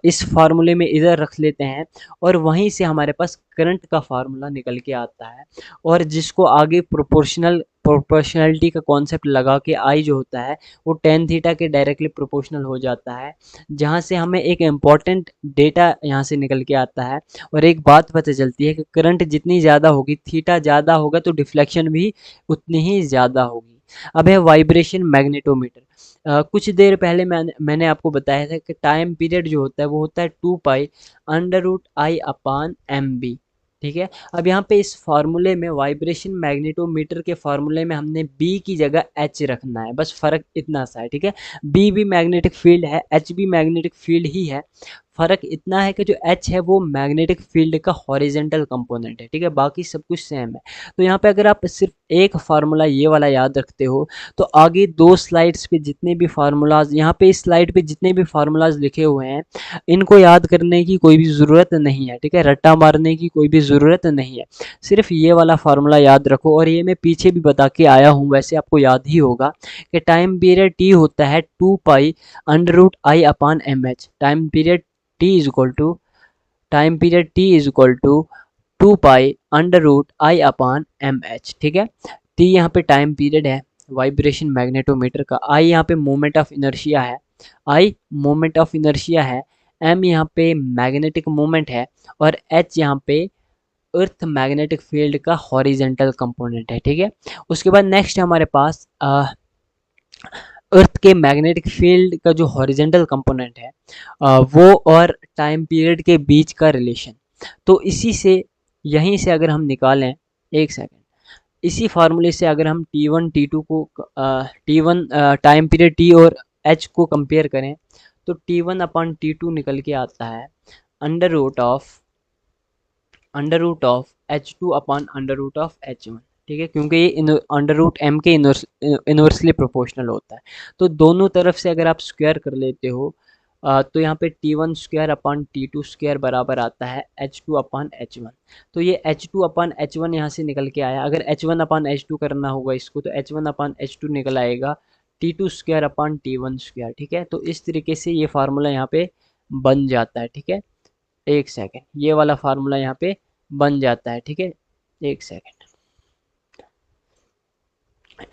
इस फार्मूले में इधर रख लेते हैं, और वहीं से हमारे पास करंट का फार्मूला निकल के आता है, और जिसको आगे प्रोपोर्शनलिटी का कॉन्सेप्ट लगा के आई जो होता है वो टेन थीटा के डायरेक्टली प्रोपोर्शनल हो जाता है, जहाँ से हमें एक इम्पॉर्टेंट डेटा यहाँ से निकल के आता है। और एक बात पता चलती है कि करंट जितनी ज़्यादा होगी थीटा ज़्यादा होगा तो डिफ्लेक्शन भी उतनी ही ज़्यादा होगी। अब है वाइब्रेशन मैग्नेटोमीटर। कुछ देर पहले मैंने आपको बताया था कि टाइम पीरियड जो होता है वो होता है 2 pi under root I upon M B. ठीक है, अब यहाँ पे इस फार्मूले में वाइब्रेशन मैग्नेटोमीटर के फार्मूले में हमने बी की जगह एच रखना है, बस फर्क इतना सा है। ठीक है, बी भी मैग्नेटिक फील्ड है, एच भी मैग्नेटिक फील्ड ही है, फ़र्क इतना है कि जो एच है वो मैग्नेटिक फील्ड का हॉरिजेंटल कंपोनेंट है। ठीक है, बाकी सब कुछ सेम है। तो यहाँ पे अगर आप सिर्फ एक फार्मूला ये वाला याद रखते हो तो आगे दो स्लाइड्स पे जितने भी फार्मूलाज, यहाँ पे इस स्लाइड पे जितने भी फार्मूलाज लिखे हुए हैं इनको याद करने की कोई भी ज़रूरत नहीं है। ठीक है, रट्टा मारने की कोई भी ज़रूरत नहीं है, सिर्फ ये वाला फार्मूला याद रखो। और ये मैं पीछे भी बता के आया हूँ, वैसे आपको याद ही होगा कि टाइम पीरियड टी होता है 2 pi under root I upon M H. Time period t is equal to time period t is equal to 2 pi under root I upon M H. ठीक है, t यहाँ पे टाइम पीरियड है vibration magnetometer का, I यहाँ पे moment of inertia है, I moment of inertia है, m यहाँ पे मैग्नेटिक मोमेंट है, और h यहाँ पे अर्थ मैग्नेटिक फील्ड का हॉरिजेंटल कंपोनेंट है। ठीक है, उसके बाद नेक्स्ट हमारे पास अर्थ के मैग्नेटिक फील्ड का जो हॉरिजेंटल कंपोनेंट है वो और टाइम पीरियड के बीच का रिलेशन। तो इसी से, यहीं से अगर हम निकालें, एक सेकंड, इसी फार्मूले से अगर हम T1 T2 को T1 टाइम पीरियड T और H को कंपेयर करें तो T1 अपॉन T2 निकल के आता है under root of H2 upon under root of H1। ठीक है, क्योंकि ये अंडर रूट M के इनवर्सली प्रोपोर्शनल होता है। तो दोनों तरफ से अगर आप स्क्वायर कर लेते हो तो यहाँ पे T1 square upon T2 square बराबर आता है H2 अपॉन H1। तो ये H2 अपॉन H1 यहाँ से निकल के आया। अगर H1 अपॉन H2 करना होगा इसको तो H1 अपॉन H2 निकल आएगा T2 square upon T1 square. ठीक है, तो इस तरीके से ये फार्मूला यहाँ पे बन जाता है। ठीक है, एक सेकेंड, ये वाला फार्मूला यहाँ पे बन जाता है। ठीक है, एक second,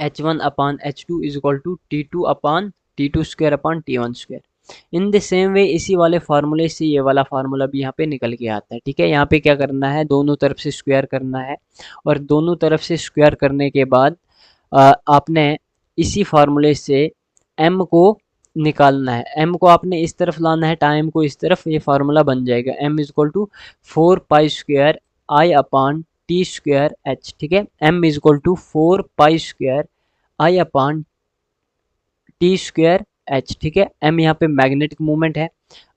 H1 upon H2 is equal to T2 upon T2 square upon T1 square. In the same way इसी वाले फार्मूले से ये वाला फार्मूला भी यहाँ पे निकल के आता है। ठीक है, यहाँ पे क्या करना है, दोनों तरफ से स्क्वायर करना है और दोनों तरफ से स्क्वायर करने के बाद आपने इसी फार्मूले से m को निकालना है। m को आपने इस तरफ लाना है, टाइम को इस तरफ, ये फार्मूला बन जाएगा m is equal to 4 pi square I upon T square H. ठीक है, m is equal to 4 pi square I upon T square H. ठीक है, m यहाँ पे मैग्नेटिक मोमेंट है,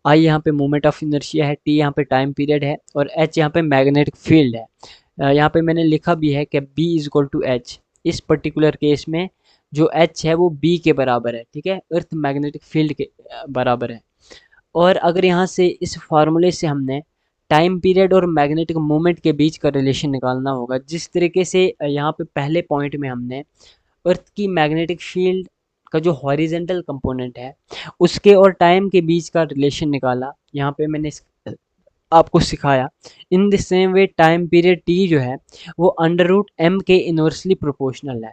आई यहाँ पे मोमेंट ऑफ इनर्शिया है, टी यहाँ पे टाइम पीरियड है और h यहाँ पे मैग्नेटिक फील्ड है। यहाँ पे मैंने लिखा भी है कि b is equal to H. इस पर्टिकुलर केस में जो h है वो b के बराबर है। ठीक है, अर्थ मैग्नेटिक फील्ड के बराबर है। और अगर यहाँ से इस फार्मूले से हमने टाइम पीरियड और मैग्नेटिक मोमेंट के बीच का रिलेशन निकालना होगा, जिस तरीके से यहाँ पे पहले पॉइंट में हमने अर्थ की मैग्नेटिक फील्ड का जो हॉरिजेंटल कंपोनेंट है उसके और टाइम के बीच का रिलेशन निकाला, यहाँ पे मैंने आपको सिखाया। इन the same way time period T जो है वो अंडर रूट एम के इनवर्सली प्रोपोर्शनल है।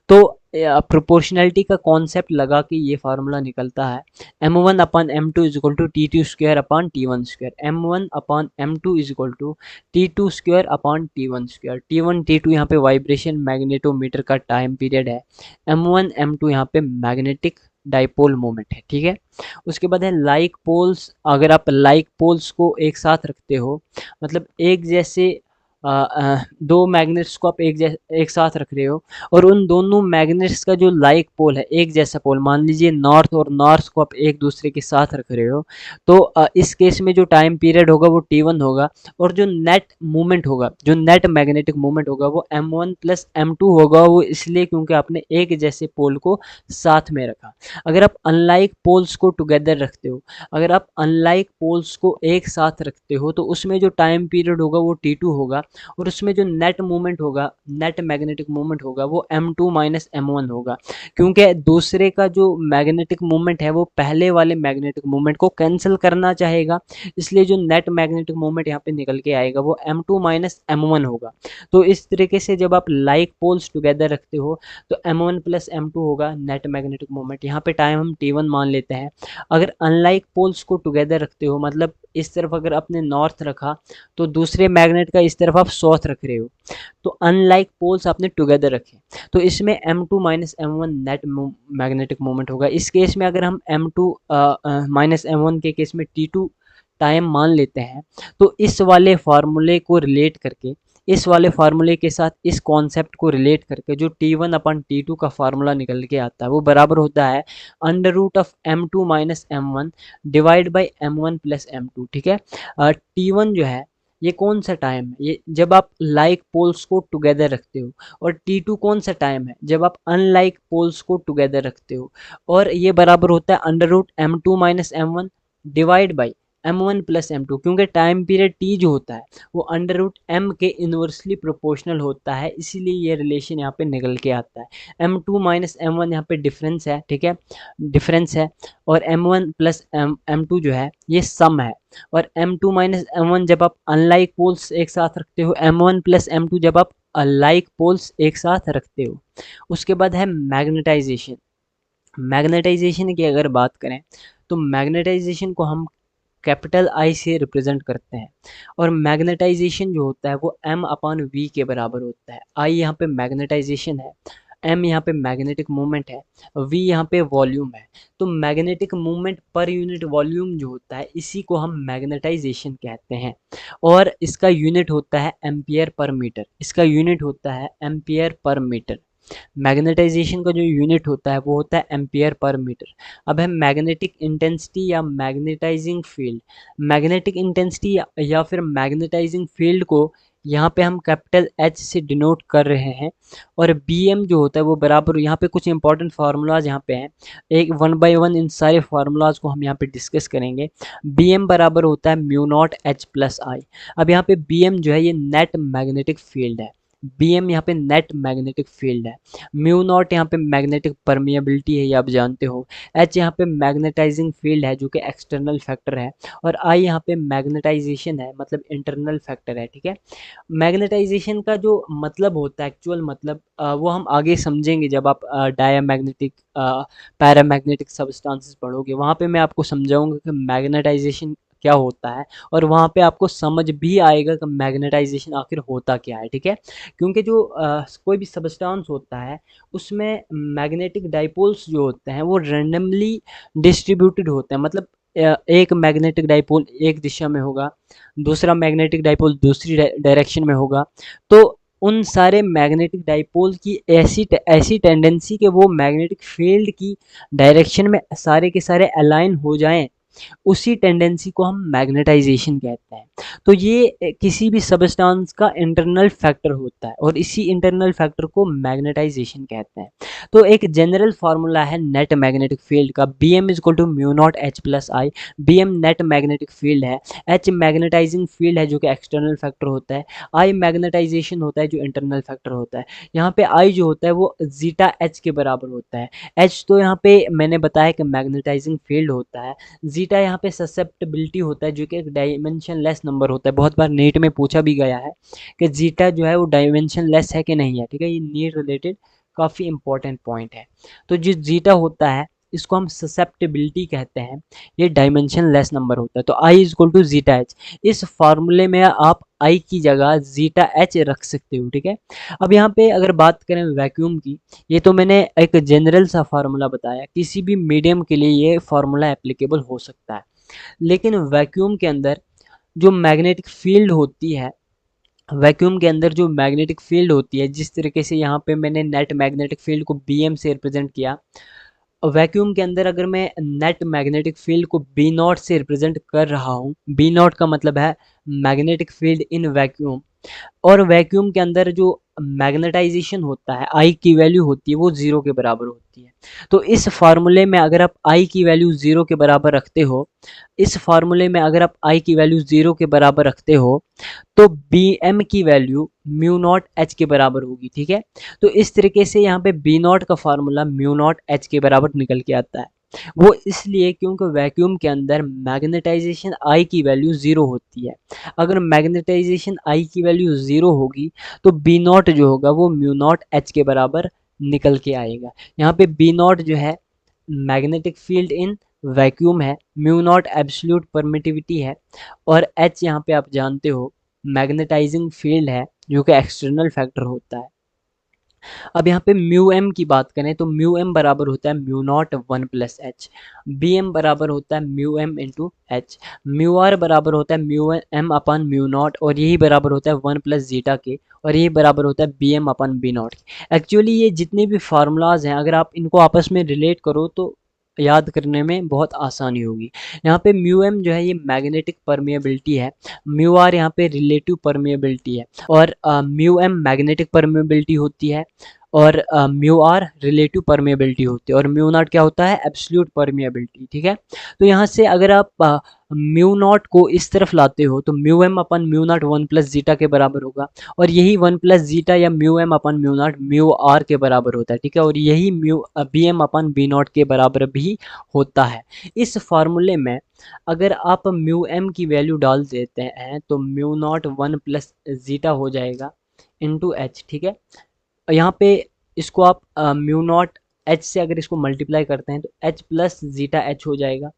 तो प्रोपोर्शनैलिटी का कॉन्सेप्ट लगा के ये फार्मूला निकलता है m1 upon m2 is equal to T2 square upon T1 square. m1 upon m2 is equal to T2 square upon T1 square. T1 T2 यहाँ पे वाइब्रेशन मैग्नेटोमीटर का टाइम पीरियड है, m1 m2 यहाँ पे magnetic dipole moment है। ठीक है, उसके बाद है लाइक पोल्स। अगर आप लाइक पोल्स को एक साथ रखते हो, मतलब एक जैसे दो मैग्नेट्स को आप एक साथ रख रहे हो और उन दोनों मैग्नेट्स का जो लाइक पोल है, एक जैसा पोल, मान लीजिए नॉर्थ और नॉर्थ को आप एक दूसरे के साथ रख रहे हो, तो इस केस में जो टाइम पीरियड होगा वो T1 होगा और जो नेट मूवमेंट होगा, जो नेट मैग्नेटिक मूवमेंट होगा वो m1 प्लस m2 होगा। वो इसलिए क्योंकि आपने एक जैसे पोल को साथ में रखा। अगर आप अनलाइक पोल्स को टुगेदर रखते हो, अगर आप अनलाइक पोल्स को एक साथ रखते हो तो उसमें जो टाइम पीरियड होगा वो T2 होगा और उसमें जो नेट मूवमेंट होगा, नेट मैग्नेटिक मूवमेंट होगा वो m2 माइनस m1 होगा, क्योंकि दूसरे का जो मैग्नेटिक मूवमेंट है वो पहले वाले मैग्नेटिक मूवमेंट को कैंसिल करना चाहेगा, इसलिए जो नेट मैग्नेटिक मूवमेंट यहाँ पे निकल के आएगा वो m2 माइनस m1 होगा। तो इस तरीके से जब आप लाइक पोल्स टुगेदर रखते हो तो m1 प्लस m2 होगा नेट मैग्नेटिक मोमेंट। यहाँ पे टाइम हम T1 मान लेते हैं। अगर अनलाइक पोल्स को टुगेदर रखते हो, मतलब इस तरफ अगर आपने नॉर्थ रखा तो दूसरे मैग्नेट का इस तरफ आप साउथ रख रहे हो, तो अनलाइक पोल्स आपने टुगेदर रखे तो इसमें m2 minus m1 net magnetic moment होगा। इस केस में अगर हम m2 माइनस m1 के केस में T2 टाइम मान लेते हैं तो इस वाले फार्मूले को रिलेट करके, इस वाले फार्मूले के साथ इस कॉन्सेप्ट को रिलेट करके जो T1 अपन T2 का फार्मूला निकल के आता है वो बराबर होता है under root of m2 minus m1 divide by m1 plus m2। ठीक है, T1 जो है ये कौन सा टाइम है, ये जब आप लाइक पोल्स को टुगेदर रखते हो, और T2 कौन सा टाइम है, जब आप अनलाइक पोल्स को टुगेदर रखते हो, और ये बराबर होता है under root m2 minus m1 divide by m1 plus m2, क्योंकि टाइम पीरियड T जो होता है वो अंडर रूट m के इन्वर्सली प्रोपोर्शनल होता है, इसीलिए ये रिलेशन यहाँ पे निकल के आता है। m2 माइनस m1 यहाँ पे डिफरेंस है। ठीक है, डिफरेंस है, और m1 प्लस m2 जो है ये सम है, और m2 माइनस m1 जब आप अनलाइक पोल्स एक साथ रखते हो, m1 प्लस m2 जब आप लाइक पोल्स एक साथ रखते हो। उसके बाद है मैग्नेटाइजेशन। मैग्नेटाइजेशन की अगर बात करें तो मैग्नेटाइजेशन को हम कैपिटल आई से रिप्रेजेंट करते हैं, और मैग्नेटाइजेशन जो होता है वो m अपॉन वी के बराबर होता है। आई यहाँ पे मैग्नेटाइजेशन है, m यहाँ पे मैग्नेटिक मोमेंट है, v यहाँ पे वॉल्यूम है। तो magnetic moment per unit volume जो होता है इसी को हम मैग्नेटाइजेशन कहते हैं, और इसका यूनिट होता है एम्पियर पर मीटर। इसका यूनिट होता है एम्पियर पर मीटर। मैग्नेटाइजेशन का जो यूनिट होता है वो होता है एम्पियर पर मीटर। अब है मैग्नेटिक इंटेंसिटी या मैग्नेटाइजिंग फील्ड। मैग्नेटिक इंटेंसिटी या फिर मैग्नेटाइजिंग फील्ड को यहाँ पे हम कैपिटल एच से डिनोट कर रहे हैं, और बी एम जो होता है वो बराबर, यहाँ पे कुछ इंपॉर्टेंट फार्मूलाज यहाँ पे हैं, एक वन बाय वन इन सारे फार्मूलाज को हम यहाँ पे डिस्कस करेंगे। बी एम बराबर होता है म्यू नॉट एच प्लस आई। अब यहाँ पे बी एम जो है ये नेट मैग्नेटिक फील्ड है, बी एम यहाँ पे नेट मैग्नेटिक फील्ड है। म्यू नॉट यहाँ पे मैग्नेटिक परमिएबिलिटी है, ये आप जानते हो। एच यहाँ पे मैग्नेटाइजिंग फील्ड है जो कि एक्सटर्नल फैक्टर है, और आई यहाँ पे मैग्नेटाइजेशन है, मतलब इंटरनल फैक्टर है। ठीक है, मैग्नेटाइजेशन का जो मतलब होता है, एक्चुअल मतलब वो हम आगे समझेंगे जब आप डायामैग्नेटिक पैरामैग्नेटिक सब्सटेंसेस पढ़ोगे, वहाँ पे मैं आपको समझाऊंगा कि मैग्नेटाइजेशन क्या होता है, और वहाँ पे आपको समझ भी आएगा कि मैग्नेटाइजेशन आखिर होता क्या है। ठीक है, क्योंकि जो कोई भी सब्सटेंस होता है उसमें मैग्नेटिक डाइपोल्स जो होते हैं वो रैंडमली डिस्ट्रीब्यूटेड होते हैं, मतलब एक मैग्नेटिक डाइपोल एक दिशा में होगा, दूसरा मैग्नेटिक डाइपोल दूसरी डायरेक्शन में होगा। तो उन सारे मैग्नेटिक डाइपोल की ऐसी टेंडेंसी कि वो मैग्नेटिक फील्ड की डायरेक्शन में सारे के सारे अलाइन हो जाएं, उसी टेंडेंसी को हम मैग्नेटाइजेशन कहते हैं। तो ये किसी भी सबस्टांस का इंटरनल फैक्टर होता है, और इसी इंटरनल फैक्टर को मैग्नेटाइजेशन कहते हैं। तो एक जनरल फार्मूला है नेट मैग्नेटिक फील्ड का, B M is equal to mu naught H plus I. B M net magnetic field है, एच मैग्नेटाइजिंग फील्ड है जो कि एक्सटर्नल फैक्टर होता है, आई मैग्नेटाइजेशन होता है जो इंटरनल फैक्टर होता है। यहाँ पे आई जो होता है वो जीटा एच के बराबर होता है। एच तो यहाँ पे मैंने बताया कि मैग्नेटाइजिंग फील्ड होता है, जीटा यहाँ पे ससेप्टेबिलिटी होता है जो कि एक डायमेंशन लेस नंबर होता है। बहुत बार नीट में पूछा भी गया है कि जीटा जो है वो डायमेंशन लेस है कि नहीं है। ठीक है, ये नीट रिलेटेड काफ़ी इंपॉर्टेंट पॉइंट है। तो जो जीटा होता है इसको हम ससेप्टेबिलिटी कहते हैं, ये डायमेंशन लेस नंबर होता है। तो I is equal to zeta H. इस फार्मूले में आप आई की जगह जीटा एच रख सकते हो। ठीक है, अब यहाँ पे अगर बात करें वैक्यूम की, ये तो मैंने एक जनरल सा फार्मूला बताया, किसी भी मीडियम के लिए ये फार्मूला एप्लीकेबल हो सकता है। लेकिन वैक्यूम के अंदर जो मैग्नेटिक फील्ड होती है, वैक्यूम के अंदर जो मैग्नेटिक फील्ड होती है, जिस तरीके से यहाँ पे मैंने नेट मैग्नेटिक फील्ड को बी एम से रिप्रेजेंट किया, वैक्यूम के अंदर अगर मैं नेट मैग्नेटिक फील्ड को बी नॉट से रिप्रेजेंट कर रहा हूँ, बी नॉट का मतलब है मैग्नेटिक फील्ड इन वैक्यूम, और वैक्यूम के अंदर जो मैग्नेटाइजेशन होता है, आई की वैल्यू होती है वो जीरो के बराबर होती है। तो इस फार्मूले में अगर आप आई की वैल्यू जीरो के बराबर रखते हो, इस फार्मूले में अगर आप आई की वैल्यू जीरो के बराबर रखते हो, तो बी एम की वैल्यू म्यू नॉट एच के बराबर होगी। ठीक है, तो इस तरीके से यहाँ पे बी नॉट का फार्मूला म्यू नॉट एच के बराबर निकल के आता है। वो इसलिए क्योंकि वैक्यूम के अंदर मैग्नेटाइजेशन आई की वैल्यू ज़ीरो होती है। अगर मैग्नेटाइजेशन आई की वैल्यू ज़ीरो होगी तो बी नॉट जो होगा वो म्यू नॉट एच के बराबर निकल के आएगा। यहाँ पे बी नॉट जो है मैग्नेटिक फील्ड इन वैक्यूम है, म्यू नॉट एब्सोल्यूट परमिटिविटी है, और एच यहाँ पे आप जानते हो मैग्नेटाइजिंग फील्ड है जो कि एक्सटर्नल फैक्टर होता है। अब यहाँ पे म्यू एम की बात करें तो म्यू एम बराबर होता है mu naught one plus H, B M बराबर होता है mu M into H, mu R बराबर होता है mu M upon mu naught, और यही बराबर होता है वन प्लस जीटा के, और यही बराबर होता है B M upon B naught के। एक्चुअली ये जितने भी फार्मूलाज हैं अगर आप इनको आपस में रिलेट करो तो याद करने में बहुत आसानी होगी। यहाँ पे म्यू एम जो है ये मैग्नेटिक परमिएबिलिटी है, म्यू आर यहाँ पे रिलेटिव परमिएबिलिटी है, और म्यू एम मैग्नेटिक परमिएबिलिटी होती है, और म्यू आर रिलेटिव परमिएबिलिटी होती है, और म्यू नॉट क्या होता है एब्सोल्यूट परमिएबिलिटी। ठीक है, तो यहाँ से अगर आप म्यू नॉट को इस तरफ लाते हो तो mu M upon mu naught one plus zeta के बराबर होगा, और यही वन प्लस जीटा या mu M upon mu naught mu R के बराबर होता है। ठीक है, और यही mu B M upon B naught के बराबर भी होता है। इस फार्मूले में अगर आप म्यू एम की वैल्यू डाल देते हैं तो mu naught one plus zeta हो जाएगा इंटू एच। ठीक है, यहाँ पे इसको आप म्यू नॉट एच से अगर इसको मल्टीप्लाई करते हैं तो एच प्लस जीटा एच हो जाएगा,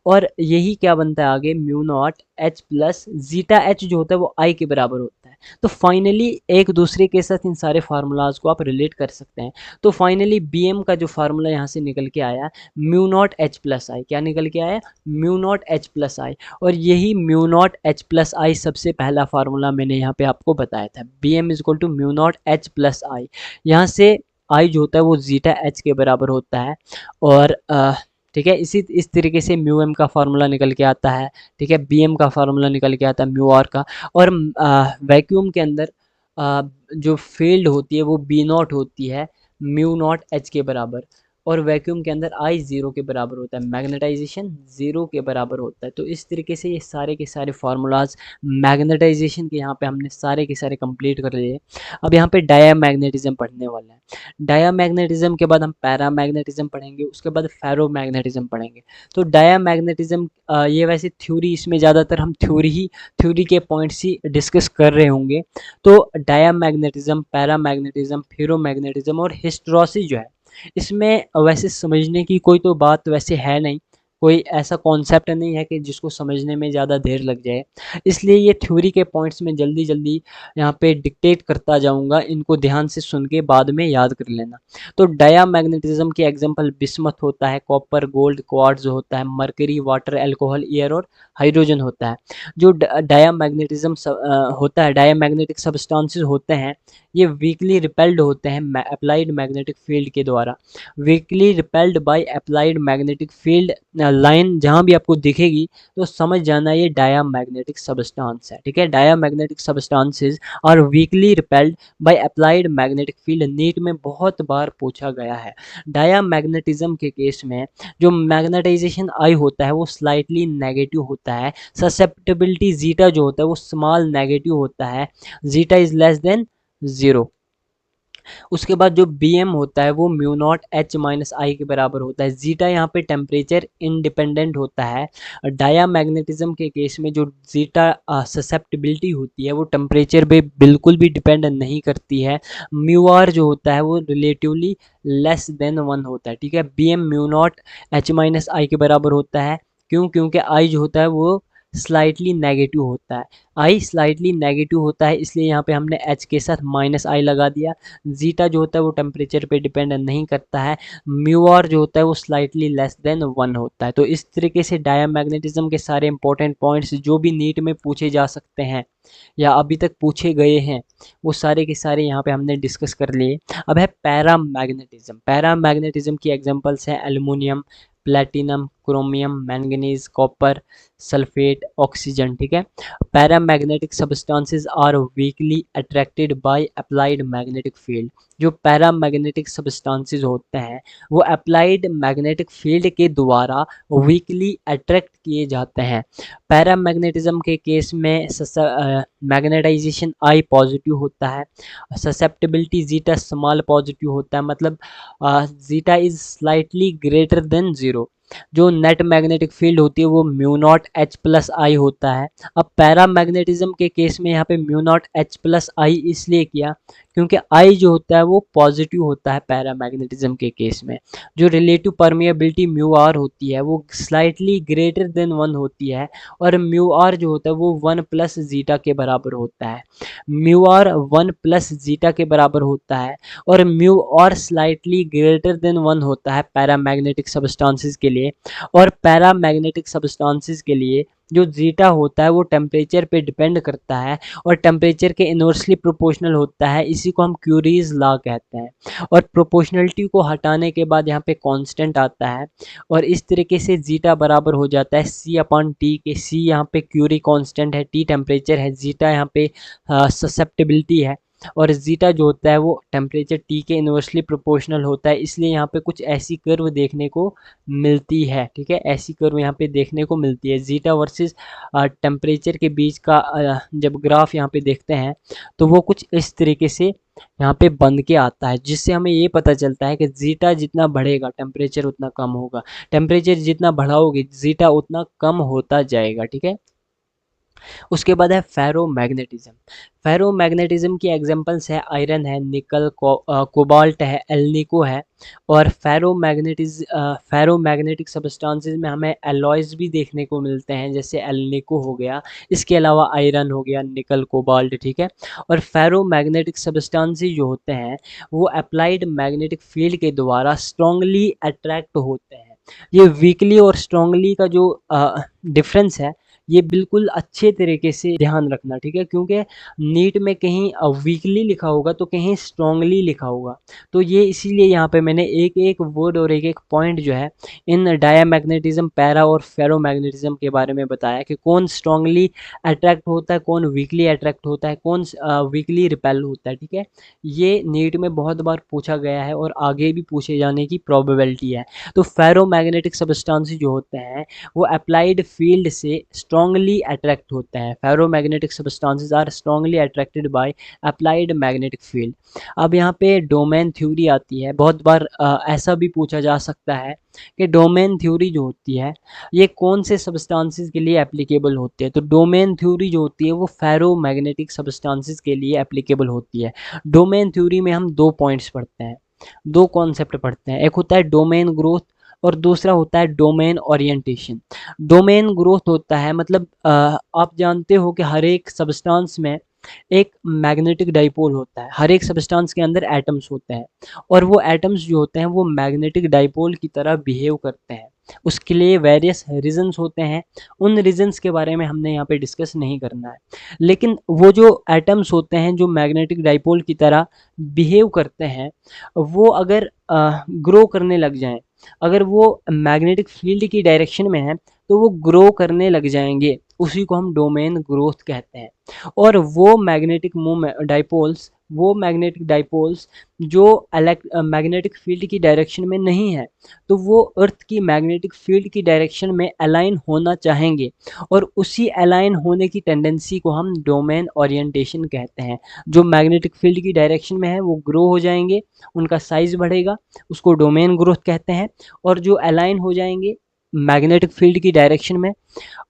और यही क्या बनता है आगे mu naught H plus zeta H जो होता है वो आई के बराबर होता है। तो फाइनली एक दूसरे के साथ इन सारे फार्मूलाज को आप रिलेट कर सकते हैं। तो फाइनली बी एम का जो फार्मूला यहाँ से निकल के आया, mu naught H plus I, क्या निकल के आया, mu naught H plus I. और यही mu naught H plus I सबसे पहला फार्मूला मैंने यहाँ पे आपको बताया था, B M is equal to mu naught H plus I. यहाँ से आई जो होता है वो जीटा एच के बराबर होता है। और ठीक है, इस तरीके से म्यू एम का फार्मूला निकल के आता है। ठीक है, बी एम का फार्मूला निकल के आता है म्यू आर का। और वैक्यूम के अंदर जो फील्ड होती है वो बी नॉट होती है म्यू नॉट एच के बराबर। और वैक्यूम के अंदर आई ज़ीरो के बराबर होता है, मैग्नेटाइजेशन ज़ीरो के बराबर होता है। तो इस तरीके से ये सारे के सारे फार्मूलाज मैग्नेटाइजेशन के यहाँ पे हमने सारे के सारे कंप्लीट कर लिए। अब यहाँ पे डायामैग्नेटिज्म पढ़ने वाले हैं। डायामैग्नेटिज्म के बाद हम पैरामैग्नेटिज्म पढ़ेंगे, उसके बाद फेरोमैग्नेटिज्म पढ़ेंगे। तो डायामैग्नेटिज्म ये वैसे थ्योरी, इसमें ज़्यादातर हम थ्योरी के पॉइंट्स ही डिस्कस कर रहे होंगे। तो डायामैग्नेटिज्म, पैरामैग्नेटिज्म, फेरोमैग्नेटिज्म और हिस्टेरोसिस जो है, इसमें वैसे समझने की कोई तो बात वैसे है नहीं, कोई ऐसा कॉन्सेप्ट नहीं है कि जिसको समझने में ज़्यादा देर लग जाए। इसलिए ये थ्योरी के पॉइंट्स में जल्दी जल्दी यहाँ पे डिक्टेट करता जाऊँगा, इनको ध्यान से सुन के बाद में याद कर लेना। तो डायामैग्नेटिज्म के एग्जांपल बिस्मथ होता है, कॉपर, गोल्ड, क्वार्ट्ज होता है, मरकरी, वाटर, अल्कोहल, एयर और हाइड्रोजन होता है। जो डायामैग्नेटिज्म होता है, डायामैग्नेटिक सब्सटेंसेस होते हैं, ये वीकली रिपेल्ड होते हैं अप्लाइड मैग्नेटिक फील्ड के द्वारा। Weekly repelled by applied magnetic field line जहाँ भी आपको दिखेगी तो समझ जाना ये डायामैग्नेटिक सब्सटेंस है। ठीक है, diamagnetic substances are weakly repelled by applied magnetic field, NEET में बहुत बार पूछा गया है। डायामैग्नेटिज्म के केस में जो मैग्नेटाइजेशन आई होता है वो स्लाइटली नेगेटिव होता है। ससेप्टेबिलिटी जीटा जो होता है वो स्मॉल नेगेटिव होता है, जीटा इज लेस देन 0। उसके बाद जो बी एम होता है वो mu naught H minus I के बराबर होता है। जीटा यहाँ पे टेम्परेचर इंडिपेंडेंट होता है। डायामैग्नेटिज्म के केस में जो जीटा ससेप्टिबिलिटी होती है वो टेम्परेचर पे बिल्कुल भी डिपेंड नहीं करती है। म्यू आर जो होता है वो रिलेटिवली लेस देन 1 होता है। ठीक है, B M mu naught H minus I के बराबर होता है। क्यों? क्योंकि आई जो होता है वो स्लाइटली नेगेटिव होता है। आई स्लाइटली नेगेटिव होता है, इसलिए यहाँ पे हमने एच के साथ माइनस आई लगा दिया। जीटा जो होता है वो टेम्परेचर पे डिपेंड नहीं करता है। म्यू आर जो होता है वो स्लाइटली लेस देन 1 होता है। तो इस तरीके से डायामैग्नेटिज्म के सारे इंपॉर्टेंट पॉइंट्स जो भी नीट में पूछे जा सकते हैं या अभी तक पूछे गए हैं वो सारे के सारे यहाँ पे हमने डिस्कस कर लिए। अब है पैरामैग्नेटिज्म। पैरामैग्नेटिज्म की एग्जांपल्स हैं aluminium, platinum, chromium, manganese, copper, sulphate, oxygen. ठीक है, paramagnetic substances are weakly attracted by applied magnetic field. जो पैरामैग्नेटिक सब्सटेंसेस होते हैं वो अप्लाइड मैग्नेटिक फील्ड के द्वारा वीकली अट्रैक्ट किए जाते हैं। पैरामैग्नेटिज्म के केस में मैग्नेटाइजेशन आई पॉजिटिव होता है, ससेप्टेबिलिटी जीटा स्मॉल पॉजिटिव होता है, मतलब zeta is slightly greater then 0। जो नेट मैग्नेटिक फील्ड होती है वो म्यू नॉट एच प्लस आई होता है। अब पैरामैग्नेटिज्म के केस में यहाँ पे म्यू नॉट एच प्लस आई इसलिए किया क्योंकि आई जो होता है वो पॉजिटिव होता है पैरामैग्नेटिज्म के केस में। जो रिलेटिव परमिएबिलिटी म्यू आर होती है वो स्लाइटली ग्रेटर देन 1 होती है, और म्यू आर जो होता है वो 1 प्लस जीटा के बराबर होता है। म्यू आर 1 प्लस जीटा के बराबर होता है, और mu R slightly greater than 1 होता है पैरामैग्नेटिक सब्सटेंसेस के लिए। और पैरामैग्नेटिक सब्सटेंसेस के लिए जो जीटा होता है वो टेम्परेचर पे डिपेंड करता है और टेम्परेचर के इनवर्सली प्रोपोर्शनल होता है। इसी को हम क्यूरीज लॉ कहते हैं। और प्रोपोर्शनलिटी को हटाने के बाद यहाँ पे कांस्टेंट आता है, और इस तरीके से जीटा बराबर हो जाता है सी अपॉन टी के। सी यहाँ पे क्यूरी कांस्टेंट है, टी टेम्परेचर है, जीटा यहाँ पे ससेप्टेबिलिटी है, और जीटा जो होता है वो टेम्परेचर टी के इनवर्सली प्रोपोर्शनल होता है। इसलिए यहाँ पे कुछ ऐसी कर्व देखने को मिलती है। ठीक है, ऐसी कर्व यहाँ पे देखने को मिलती है। जीटा वर्सेस टेम्परेचर के बीच का जब ग्राफ यहाँ पे देखते हैं तो वो कुछ इस तरीके से यहाँ पे बन के आता है, जिससे हमें ये पता चलता है कि जीटा जितना बढ़ेगा टेम्परेचर उतना कम होगा, टेम्परेचर जितना बढ़ाओगे जीटा उतना कम होता जाएगा। ठीक है, उसके बाद है फेरोमैग्नेटिज्म। फेरोमैग्नेटिज्म की एग्जांपल्स है आयरन है, निकल, कोबाल्ट है, एल्निको है। और फेरोमैग्नेटिक सब्सटेंसेस में हमें एलॉयज भी देखने को मिलते हैं, जैसे एल्निको हो गया, इसके अलावा आयरन हो गया, निकल, कोबाल्ट, ठीक है। और फेरोमैग्नेटिक सब्सटेंसेस जो होते हैं वो अप्लाइड मैग्नेटिक फील्ड के द्वारा स्ट्रांगली अट्रैक्ट होते हैं। ये वीकली और स्ट्रांगली का जो डिफरेंस है, ये बिल्कुल अच्छे तरीके से ध्यान रखना, ठीक है, क्योंकि नीट में कहीं वीकली लिखा होगा तो कहीं स्ट्रांगली लिखा होगा। तो ये इसीलिए यहाँ पे मैंने एक एक वर्ड और एक एक पॉइंट जो है इन डायामैग्नेटिज्म, पैरा और फेरोमैग्नेटिज्म के बारे में बताया कि कौन स्ट्रांगली अट्रैक्ट होता है, कौन वीकली अट्रैक्ट होता है, कौन वीकली रिपेल होता है, ठीक है। ये नीट में बहुत बार पूछा गया है और आगे भी पूछे जाने की प्रोबेबिलिटी है। तो फेरोमैग्नेटिक सब्सटेंस जो होते हैं वो अप्लाइड फील्ड से स्ट्रांगली अट्रैक्ट होते हैं। Ferromagnetic substances are strongly attracted by applied magnetic field. अब यहाँ पे डोमेन थ्योरी आती है। बहुत बार ऐसा भी पूछा जा सकता है कि डोमेन थ्योरी जो होती है ये कौन से सब्सटेंसेस के लिए एप्लीकेबल होती है। तो डोमेन थ्योरी जो होती है वो फेरोमैग्नेटिक सब्सटेंसेस के लिए एप्लीकेबल होती है। डोमेन थ्योरी में हम दो पॉइंट्स पढ़ते हैं, दो कॉन्सेप्ट पढ़ते हैं। एक होता है डोमेन ग्रोथ और दूसरा होता है डोमेन ओरिएंटेशन। डोमेन ग्रोथ होता है मतलब आप जानते हो कि हर एक सब्सटेंस में एक मैग्नेटिक डाइपोल होता है। हर एक सब्सटेंस के अंदर एटम्स होते हैं और वो एटम्स जो होते हैं वो मैग्नेटिक डाइपोल की तरह बिहेव करते हैं। उसके लिए वेरियस रीजंस होते हैं, उन रीजंस के बारे में हमने यहाँ पे डिस्कस नहीं करना है। लेकिन वो जो एटम्स होते हैं जो मैग्नेटिक डाइपोल की तरह बिहेव करते हैं, वो अगर ग्रो करने लग जाएं, अगर वो मैग्नेटिक फील्ड की डायरेक्शन में है तो वो ग्रो करने लग जाएंगे, उसी को हम डोमेन ग्रोथ कहते हैं। और वो मैग्नेटिक डाइपोल्स जो मैग्नेटिक फील्ड की डायरेक्शन में नहीं है तो वो अर्थ की मैग्नेटिक फील्ड की डायरेक्शन में अलाइन होना चाहेंगे, और उसी अलाइन होने की टेंडेंसी को हम डोमेन ओरिएंटेशन कहते हैं। जो मैग्नेटिक फील्ड की डायरेक्शन में है वो ग्रो हो जाएंगे, उनका साइज बढ़ेगा, उसको डोमेन ग्रोथ कहते हैं। और जो अलाइन हो जाएंगे मैग्नेटिक फील्ड की डायरेक्शन में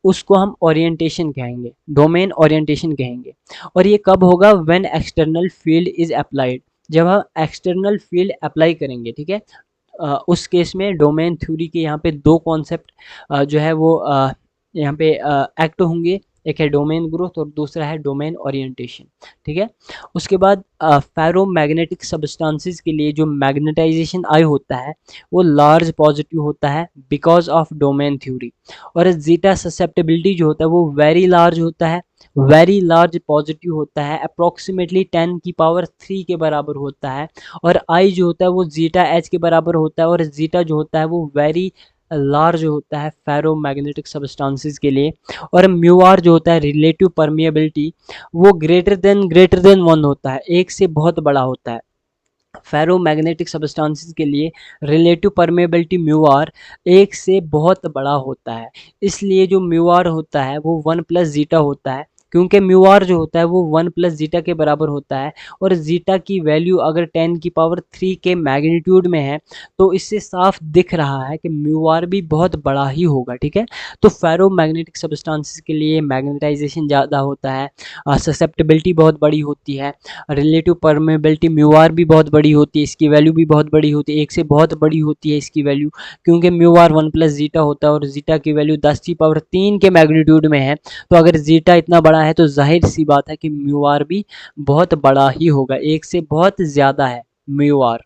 उसको हम ओरिएंटेशन कहेंगे, डोमेन ओरिएंटेशन कहेंगे। और ये कब होगा? When external field is applied, जब हम एक्सटर्नल फील्ड अप्लाई करेंगे, ठीक है। उस केस में डोमेन थ्योरी के यहाँ पे दो कॉन्सेप्ट जो है वो यहाँ पे एक्ट होंगे। एक है डोमेन ग्रोथ और दूसरा है डोमेन ओरिएंटेशन, ठीक है। उसके बाद फेरोमैग्नेटिक सब्सटेंसेस के लिए जो मैग्नेटाइजेशन आई होता है वो लार्ज पॉजिटिव होता है बिकॉज ऑफ डोमेन थ्योरी। और जीटा ससेप्टेबिलिटी जो होता है वो वेरी लार्ज होता है, वेरी लार्ज पॉजिटिव होता है, अप्रोक्सीमेटली 10⁻³ के बराबर होता है। और आई जो होता है वो जीटा एच के बराबर होता है, और जीटा जो होता है वो वेरी लार्ज होता है फेरोमैग्नेटिक सब्सटेंसेस के लिए। और म्यू आर जो होता है रिलेटिव परमिएबिलिटी वो ग्रेटर देन 1 होता है, एक से बहुत बड़ा होता है। फेरोमैग्नेटिक सब्सटेंसेस के लिए रिलेटिव परमेबिलिटी म्यू आर एक से बहुत बड़ा होता है, इसलिए जो म्यू आर होता है वो 1 + जीटा होता है, क्योंकि म्यू आर जो होता है वो 1 + जीटा के बराबर होता है। और जीटा की वैल्यू अगर 10⁻³ के मैग्नीट्यूड में है तो इससे साफ दिख रहा है कि म्यू आर भी बहुत बड़ा ही होगा, ठीक है। तो फेरोमैग्नेटिक सब्सटेंसेस के लिए मैग्नेटाइजेशन ज़्यादा होता है, ससेप्टेबिलिटी बहुत बड़ी होती है, रिलेटिव परमेबिलिटी म्यू आर भी बहुत बड़ी होती है, इसकी वैल्यू भी बहुत बड़ी होती है, एक से बहुत बड़ी होती है इसकी वैल्यू, क्योंकि म्यू आर 1 + जीटा होता है और जीटा की वैल्यू 10⁻³ के मैग्नीट्यूड में है। तो अगर जीटा इतना बड़ा है तो जाहिर सी बात है कि म्यू आर भी बहुत बड़ा ही होगा, एक से बहुत ज़्यादा है म्यू आर।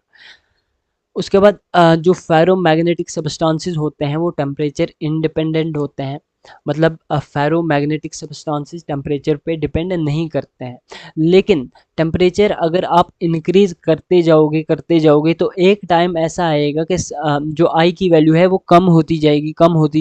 उसके बाद जो फेरोमैग्नेटिक सब्सटेंसेस होते हैं वो टेम्परेचर इंडिपेंडेंट होते हैं, मतलब फेरोमैग्नेटिक सब्सटेंसेस टेम्परेचर पे डिपेंड नहीं करते हैं। लेकिन टेम्परेचर अगर आप इंक्रीज करते जाओगे तो एक टाइम ऐसा आएगा कि जो आई की वैल्यू है वो कम होती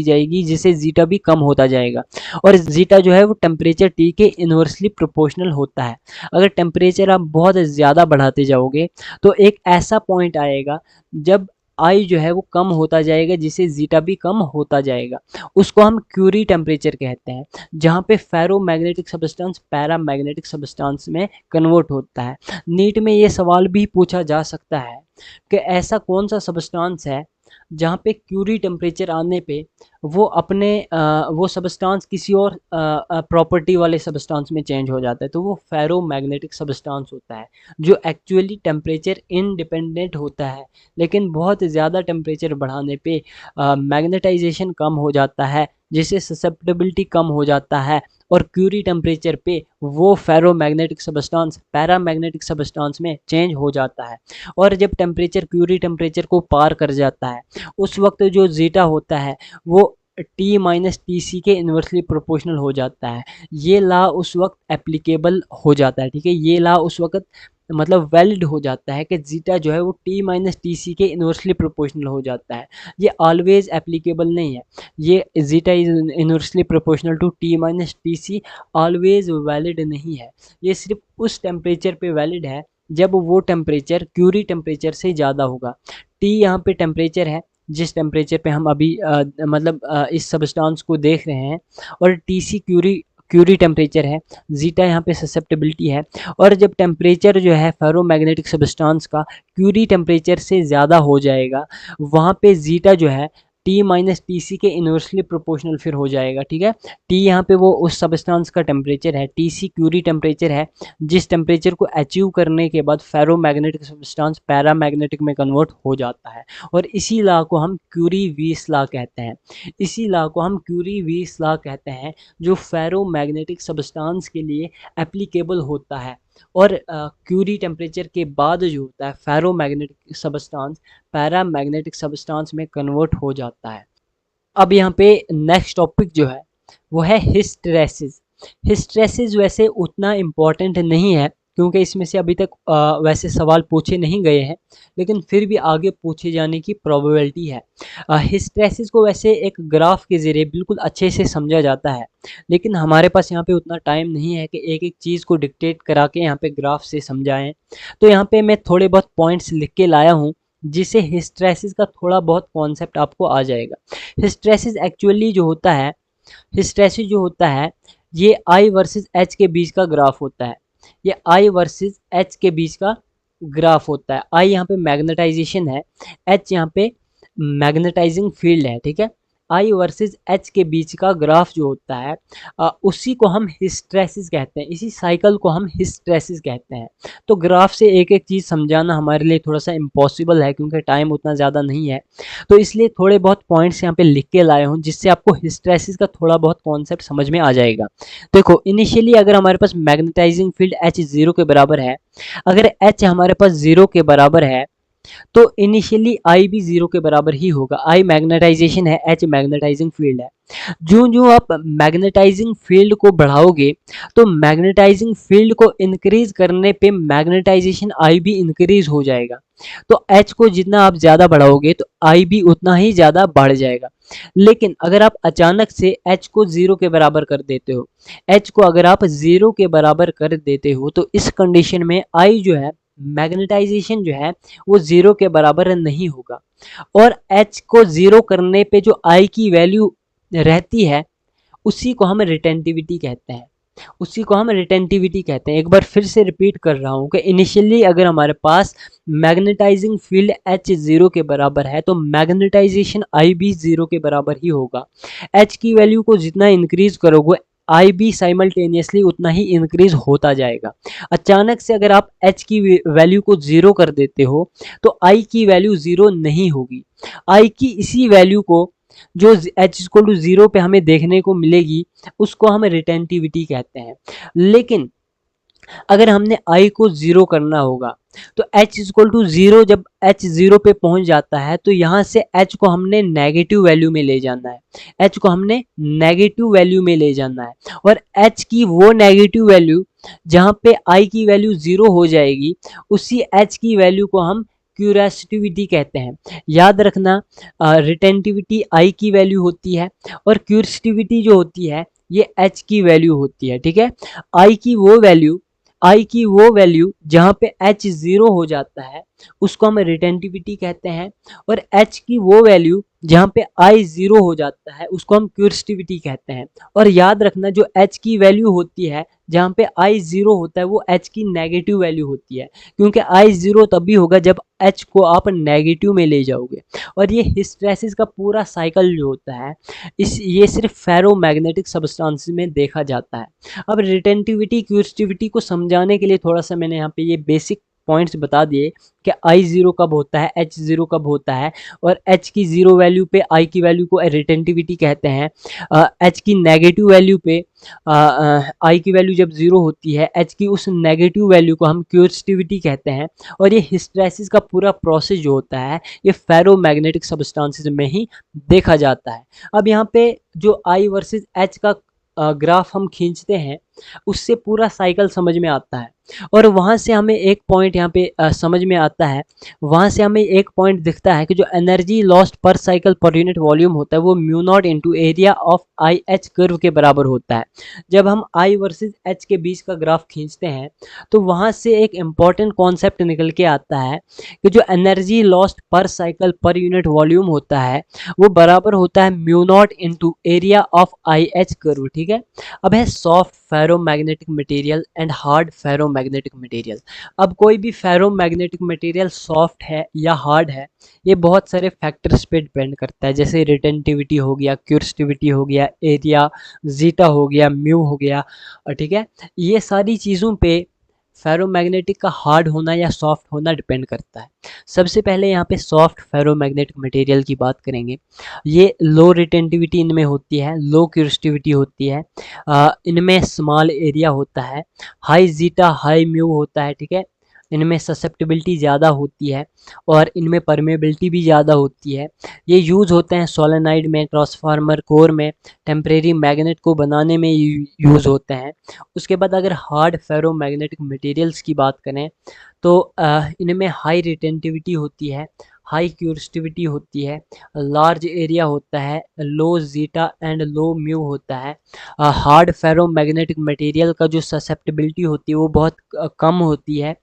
जाएगी, जिससे जीटा भी कम होता जाएगा। और जीटा जो है वो टेम्परेचर टी के इन्वर्सली प्रोपोर्शनल होता है। अगर टेम्परेचर आप बहुत ज़्यादा बढ़ाते जाओगे तो एक ऐसा पॉइंट आएगा जब आई जो है वो कम होता जाएगा, जिससे जीटा भी कम होता जाएगा, उसको हम क्यूरी टेम्परेचर कहते हैं, जहाँ पे फेरोमैग्नेटिक सब्सटेंस पैरामैग्नेटिक सब्सटेंस में कन्वर्ट होता है। नीट में ये सवाल भी पूछा जा सकता है कि ऐसा कौन सा सब्सटेंस है जहाँ पे क्यूरी टेम्परेचर आने पे वो अपने वो सबस्टांस किसी और प्रॉपर्टी वाले सबस्टांस में चेंज हो जाता है, तो वो फेरोमैग्नेटिक सबस्टांस होता है जो एक्चुअली टेम्परेचर इंडिपेंडेंट होता है, लेकिन बहुत ज़्यादा टेम्परेचर बढ़ाने पे मैग्नेटाइजेशन कम हो जाता है, जिससे ससेप्टेबिलिटी कम हो जाता है, और क्यूरी टेम्परेचर पे वो फेरोमैग्नेटिक सबस्टांस पैरामैग्नेटिक सबस्टांस में चेंज हो जाता है। और जब टेम्परेचर क्यूरी टेम्परेचर को पार कर जाता है, उस वक्त जो जीटा होता है वो टी माइनस टी सी के इन्वर्सली प्रोपोर्शनल हो जाता है। ये लॉ उस वक्त एप्लीकेबल हो जाता है, ठीक है। ये लॉ उस वक्त मतलब वैलिड हो जाता है कि जीटा जो है वो टी माइनस टी सी के इन्वर्सली प्रोपोर्शनल हो जाता है। ये ऑलवेज एप्लीकेबल नहीं है। ये zeta is inversely proportional to T minus T C always valid नहीं है। ये सिर्फ उस टेम्परेचर पे वैलिड है जब वो टेम्परेचर क्यूरी टेम्परेचर से ज़्यादा होगा। टी यहाँ पे टेम्परेचर है जिस टेम्परेचर पे हम अभी इस सबस्टांस को देख रहे हैं, और T C Curie Curie temperature है, जीटा यहाँ पे ससेप्टेबिलिटी है। और जब टेम्परेचर जो है फेरोमैग्नेटिक सबस्टांस का क्यूरी टेम्परेचर से ज़्यादा हो जाएगा, वहाँ पे जीटा जो है टी माइनस टी सी के इन्वर्सली प्रोपोर्शनल फिर हो जाएगा, ठीक है। टी यहाँ पे वो उस सबस्टांस का टेम्परेचर है, टी सी क्यूरी टेम्परेचर है जिस टेम्परेचर को अचीव करने के बाद फेरोमैग्नेटिक सबस्टांस पैरामैग्नेटिक में कन्वर्ट हो जाता है। और इसी लॉ को हम क्यूरी वीस लॉ कहते हैं। इसी लॉ को हम क्यूरी वीस लॉ कहते हैं, जो फेरोमैग्नेटिक सबस्टांस के लिए एप्लीकेबल होता है। और क्यूरी टेम्परेचर के बाद जो होता है फेरोमैग्नेटिक सबस्टांस पैरामैग्नेटिक सबस्टांस में कन्वर्ट हो जाता है। अब यहाँ पे नेक्स्ट टॉपिक जो है वो है हिस्टेरेसिस। हिस्टेरेसिस वैसे उतना इम्पोर्टेंट नहीं है क्योंकि इसमें से अभी तक वैसे सवाल पूछे नहीं गए हैं, लेकिन फिर भी आगे पूछे जाने की प्रोबेबिलिटी है। हिस्टेरेसिस को वैसे एक ग्राफ के ज़रिए बिल्कुल अच्छे से समझा जाता है, लेकिन हमारे पास यहाँ पे उतना टाइम नहीं है कि एक एक चीज़ को डिक्टेट करा के यहाँ पे ग्राफ से समझाएं। तो यहाँ पे मैं थोड़े बहुत पॉइंट्स लिख के लाया हूँ जिससे हिस्टेरेसिस का थोड़ा बहुत कॉन्सेप्ट आपको आ जाएगा। हिस्टेरेसिस एक्चुअली जो होता है, हिस्टेरेसिस जो होता है ये आई वर्सेस एच के बीच का ग्राफ होता है। ये आई वर्सेस एच के बीच का ग्राफ होता है। आई यहाँ पे मैग्नेटाइजेशन है, एच यहाँ पे मैग्नेटाइजिंग फील्ड है, ठीक है। आई वर्सेस एच के बीच का ग्राफ जो होता है उसी को हम हिस्टेरेसिस कहते हैं, इसी साइकिल को हम हिस्टेरेसिस कहते हैं। तो ग्राफ से एक एक चीज़ समझाना हमारे लिए थोड़ा सा इम्पॉसिबल है क्योंकि टाइम उतना ज़्यादा नहीं है, तो इसलिए थोड़े बहुत पॉइंट्स यहाँ पे लिख के लाया हूँ जिससे आपको हिस्टेरेसिस का थोड़ा बहुत कॉन्सेप्ट समझ में आ जाएगा। देखो इनिशियली अगर हमारे पास मैग्नेटाइजिंग फील्ड एच ज़ीरो के बराबर है, अगर एच हमारे पास ज़ीरो के बराबर है तो इनिशियली आई भी ज़ीरो के बराबर ही होगा। आई मैग्नेटाइजेशन है, एच मैग्नेटाइजिंग फील्ड है। जो जो आप मैग्नेटाइजिंग फील्ड को बढ़ाओगे तो मैग्नेटाइजिंग फील्ड को इंक्रीज करने पे मैग्नेटाइजेशन आई भी इंक्रीज हो जाएगा। तो एच को जितना आप ज़्यादा बढ़ाओगे तो आई भी उतना ही ज़्यादा बढ़ जाएगा। लेकिन अगर आप अचानक से एच को ज़ीरो के बराबर कर देते हो, एच को अगर आप ज़ीरो के बराबर कर देते हो तो इस कंडीशन में आई जो है मैग्नेटाइजेशन जो है वो ज़ीरो के बराबर नहीं होगा। और एच को ज़ीरो करने पे जो आई की वैल्यू रहती है उसी को हम रिटेंटिविटी कहते हैं, उसी को हम रिटेंटिविटी कहते हैं। एक बार फिर से रिपीट कर रहा हूँ कि इनिशियली अगर हमारे पास मैग्नेटाइजिंग फील्ड एच ज़ीरो के बराबर है तो मैग्नेटाइजेशन आई भी ज़ीरो के बराबर ही होगा। एच की वैल्यू को जितना इंक्रीज करोगे आई भी साइमल्टेनियसली उतना ही इंक्रीज होता जाएगा। अचानक से अगर आप एच की वैल्यू को ज़ीरो कर देते हो तो आई की वैल्यू ज़ीरो नहीं होगी। आई की इसी वैल्यू को जो एच इक्वल टू ज़ीरो पे हमें देखने को मिलेगी उसको हम रिटेंटिविटी कहते हैं। लेकिन अगर हमने आई को ज़ीरो करना होगा तो एच इक्वल टू ज़ीरो, जब एच ज़ीरो पे पहुंच जाता है तो यहाँ से एच को हमने नेगेटिव वैल्यू में ले जाना है, एच को हमने नेगेटिव वैल्यू में ले जाना है। और एच की वो नेगेटिव वैल्यू जहाँ पे आई की वैल्यू ज़ीरो हो जाएगी उसी एच की वैल्यू को हम क्यूरेसिटिविटी कहते हैं। याद रखना रिटेंटिविटी आई की वैल्यू होती है और क्यूरेसिटिविटी जो होती है ये एच की वैल्यू होती है, ठीक है। आई की वो वैल्यू जहाँ पे एच ज़ीरो हो जाता है उसको हम रिटेंटिविटी कहते हैं, और H की वो वैल्यू जहाँ पे I ज़ीरो हो जाता है उसको हम क्यूरसिटिविटी कहते हैं। और याद रखना जो H की वैल्यू होती है जहाँ पे I ज़ीरो होता है वो H की नेगेटिव वैल्यू होती है, क्योंकि I ज़ीरो तभी होगा जब H को आप नेगेटिव में ले जाओगे। और ये हिस्टैरिसीस का पूरा साइकिल जो होता है ये सिर्फ फेरोमैग्नेटिक सब्सटेंसेस में देखा जाता है। अब रिटेंटिविटी क्यूरसिटिविटी को समझाने के लिए थोड़ा सा मैंने यहाँ पे ये बेसिक पॉइंट्स बता दिए कि I ज़ीरो कब होता है, H ज़ीरो कब होता है, और H की ज़ीरो वैल्यू पे I की वैल्यू को रिटेंटिविटी कहते हैं। H की नेगेटिव वैल्यू पे I की वैल्यू जब ज़ीरो होती है H की उस नेगेटिव वैल्यू को हम क्यूरसिटिविटी कहते हैं। और ये हिस्टैरिसीस का पूरा प्रोसेस जो होता है ये फेरोमैग्नेटिक सब्सटेंसेस में ही देखा जाता है। अब यहाँ पे जो I वर्सेस H का ग्राफ हम खींचते हैं उससे पूरा साइकिल समझ में आता है, और वहाँ से हमें एक पॉइंट यहाँ पे समझ में आता है, वहाँ से हमें एक पॉइंट दिखता है कि जो एनर्जी लॉस्ट पर साइकिल पर यूनिट वॉल्यूम होता है वो mu naught into area of I H curve के बराबर होता है। जब हम आई वर्सेस एच के बीच का ग्राफ खींचते हैं तो वहाँ से एक इम्पॉर्टेंट कॉन्सेप्ट निकल के आता है कि जो एनर्जी लॉस्ट पर साइकिल पर यूनिट वॉल्यूम होता है वो बराबर होता है mu not into area of I H curve. ठीक है, अब है soft ferromagnetic material and hard ferromagnetic material. अब कोई भी फेरोमैग्नेटिक मटेरियल सॉफ्ट है या हार्ड है ये बहुत सारे फैक्टर्स पे डिपेंड करता है, जैसे रिटेंटिविटी हो गया, क्यूरसिटिविटी हो गया, एरिया, जीटा हो गया, म्यू हो गया। ठीक है, ये सारी चीज़ों पे फेरोमैग्नेटिक का हार्ड होना या सॉफ्ट होना डिपेंड करता है। सबसे पहले यहाँ पे सॉफ्ट फेरोमैग्नेटिक मटेरियल की बात करेंगे। ये लो रिटेंटिविटी इनमें होती है, लो क्यूरसिटिविटी होती है, इनमें स्मॉल एरिया होता है, हाई जीटा हाई म्यू होता है। ठीक है, इनमें ससेप्टिबिलिटी ज़्यादा होती है और इनमें परमेबिलिटी भी ज़्यादा होती है। ये यूज़ होते हैं सोलेनाइड में, ट्रांसफार्मर कोर में, टेम्परेरी मैग्नेट को बनाने में यूज़ होते हैं। उसके बाद अगर हार्ड फेरोमैग्नेटिक मटेरियल्स की बात करें तो इनमें हाई रिटेंटिविटी होती है, हाई क्यूरसिटिविटी होती है, लार्ज एरिया होता है, लो जीटा एंड लो म्यू होता है। हार्ड फेरोमैग्नेटिक मटेरियल का जो ससेप्टिबिलिटी होती है वो बहुत कम होती है,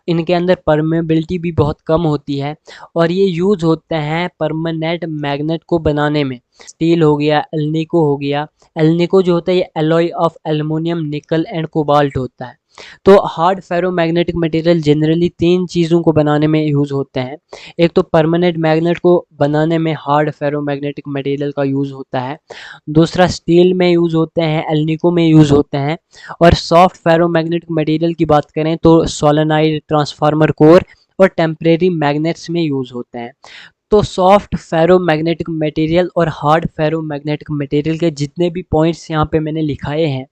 इनके अंदर परमेबिलिटी भी बहुत कम होती है, और ये यूज़ होते हैं परमानेंट मैग्नेट को बनाने में। स्टील हो गया, एल्निको हो गया। एल्निको जो होता है ये एलॉय ऑफ एल्युमिनियम, निकल एंड कोबाल्ट होता है। तो हार्ड फेरोमैग्नेटिक मटेरियल जनरली तीन चीज़ों को बनाने में यूज़ होते हैं। एक तो परमानेंट मैग्नेट को बनाने में हार्ड फेरोमैग्नेटिक मटेरियल का यूज़ होता है, दूसरा स्टील में यूज़ होते हैं, एल्निको में यूज़ होते हैं, और सॉफ्ट फेरोमैग्नेटिक मटेरियल की बात करें तो सोलेनाइड, ट्रांसफार्मर कोर और टेम्परेरी मैग्नेट्स में यूज़ होते हैं। तो सॉफ्ट फेरोमैग्नेटिक मटेरियल और हार्ड फेरोमैग्नेटिक मटेरियल के जितने भी पॉइंट्स यहाँ पे मैंने लिखाए हैं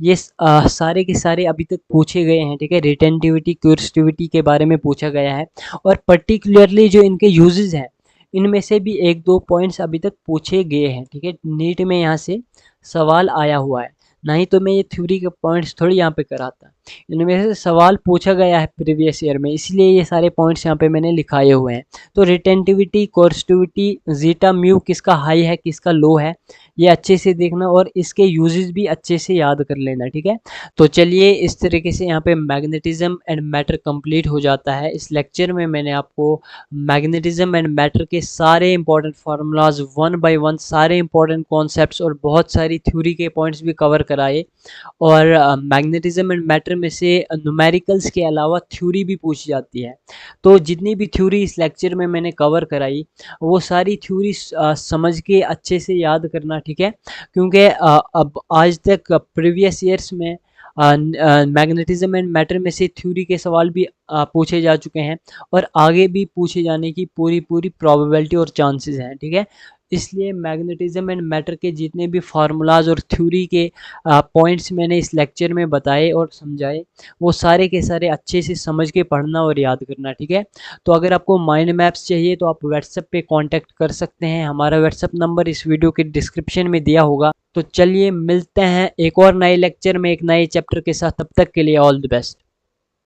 ये सारे के सारे अभी तक पूछे गए हैं। ठीक है, रिटेंटिविटी क्यूरसिटिविटी के बारे में पूछा गया है, और पर्टिकुलरली जो इनके यूजेस हैं इनमें से भी एक दो पॉइंट्स अभी तक पूछे गए हैं। ठीक है, नीट में यहाँ से सवाल आया हुआ है, नहीं तो मैं ये थ्योरी के पॉइंट्स थोड़ी यहाँ पे कराता। इनमें से सवाल पूछा गया है प्रीवियस ईयर में, इसलिए ये सारे पॉइंट्स यहाँ पे मैंने लिखाए हुए हैं। तो रिटेंटिविटी, कोर्सिटिविटी, जीटा म्यू किसका हाई है किसका लो है ये अच्छे से देखना, और इसके यूजेस भी अच्छे से याद कर लेना। ठीक है, तो चलिए इस तरीके से यहाँ पे मैग्नेटिज्म एंड मैटर कंप्लीट हो जाता है। इस लेक्चर में मैंने आपको मैग्नेटिज्म एंड मैटर के सारे important formulas one by one, सारे इंपॉर्टेंट कॉन्सेप्ट्स और बहुत सारी थ्योरी के पॉइंट्स भी कवर कराए। और मैग्नेटिज्म एंड मैटर में से न्यूमेरिकल्स के अलावा थ्योरी भी पूछी जाती है। तो जितनी भी थ्योरी इस लेक्चर में मैंने कवर कराई वो सारी थ्योरी समझ के अच्छे से याद करना। ठीक है, क्योंकि अब आज तक प्रीवियस ईयर्स में मैग्नेटिज्म एंड मैटर में से थ्योरी के सवाल भी पूछे जा चुके हैं, और आगे भी पूछे जाने की पूरी प्रोबेबिलिटी और चांसेस हैं। ठीक है, इसलिए मैग्नेटिज्म एंड मैटर के जितने भी फार्मूलाज और थ्योरी के पॉइंट्स मैंने इस लेक्चर में बताए और समझाए वो सारे के सारे अच्छे से समझ के पढ़ना और याद करना। ठीक है, तो अगर आपको माइंड मैप्स चाहिए तो आप व्हाट्सएप पे कांटेक्ट कर सकते हैं, हमारा व्हाट्सएप नंबर इस वीडियो के डिस्क्रिप्शन में दिया होगा। तो चलिए मिलते हैं एक और नए लेक्चर में एक नए चैप्टर के साथ, तब तक के लिए ऑल द बेस्ट।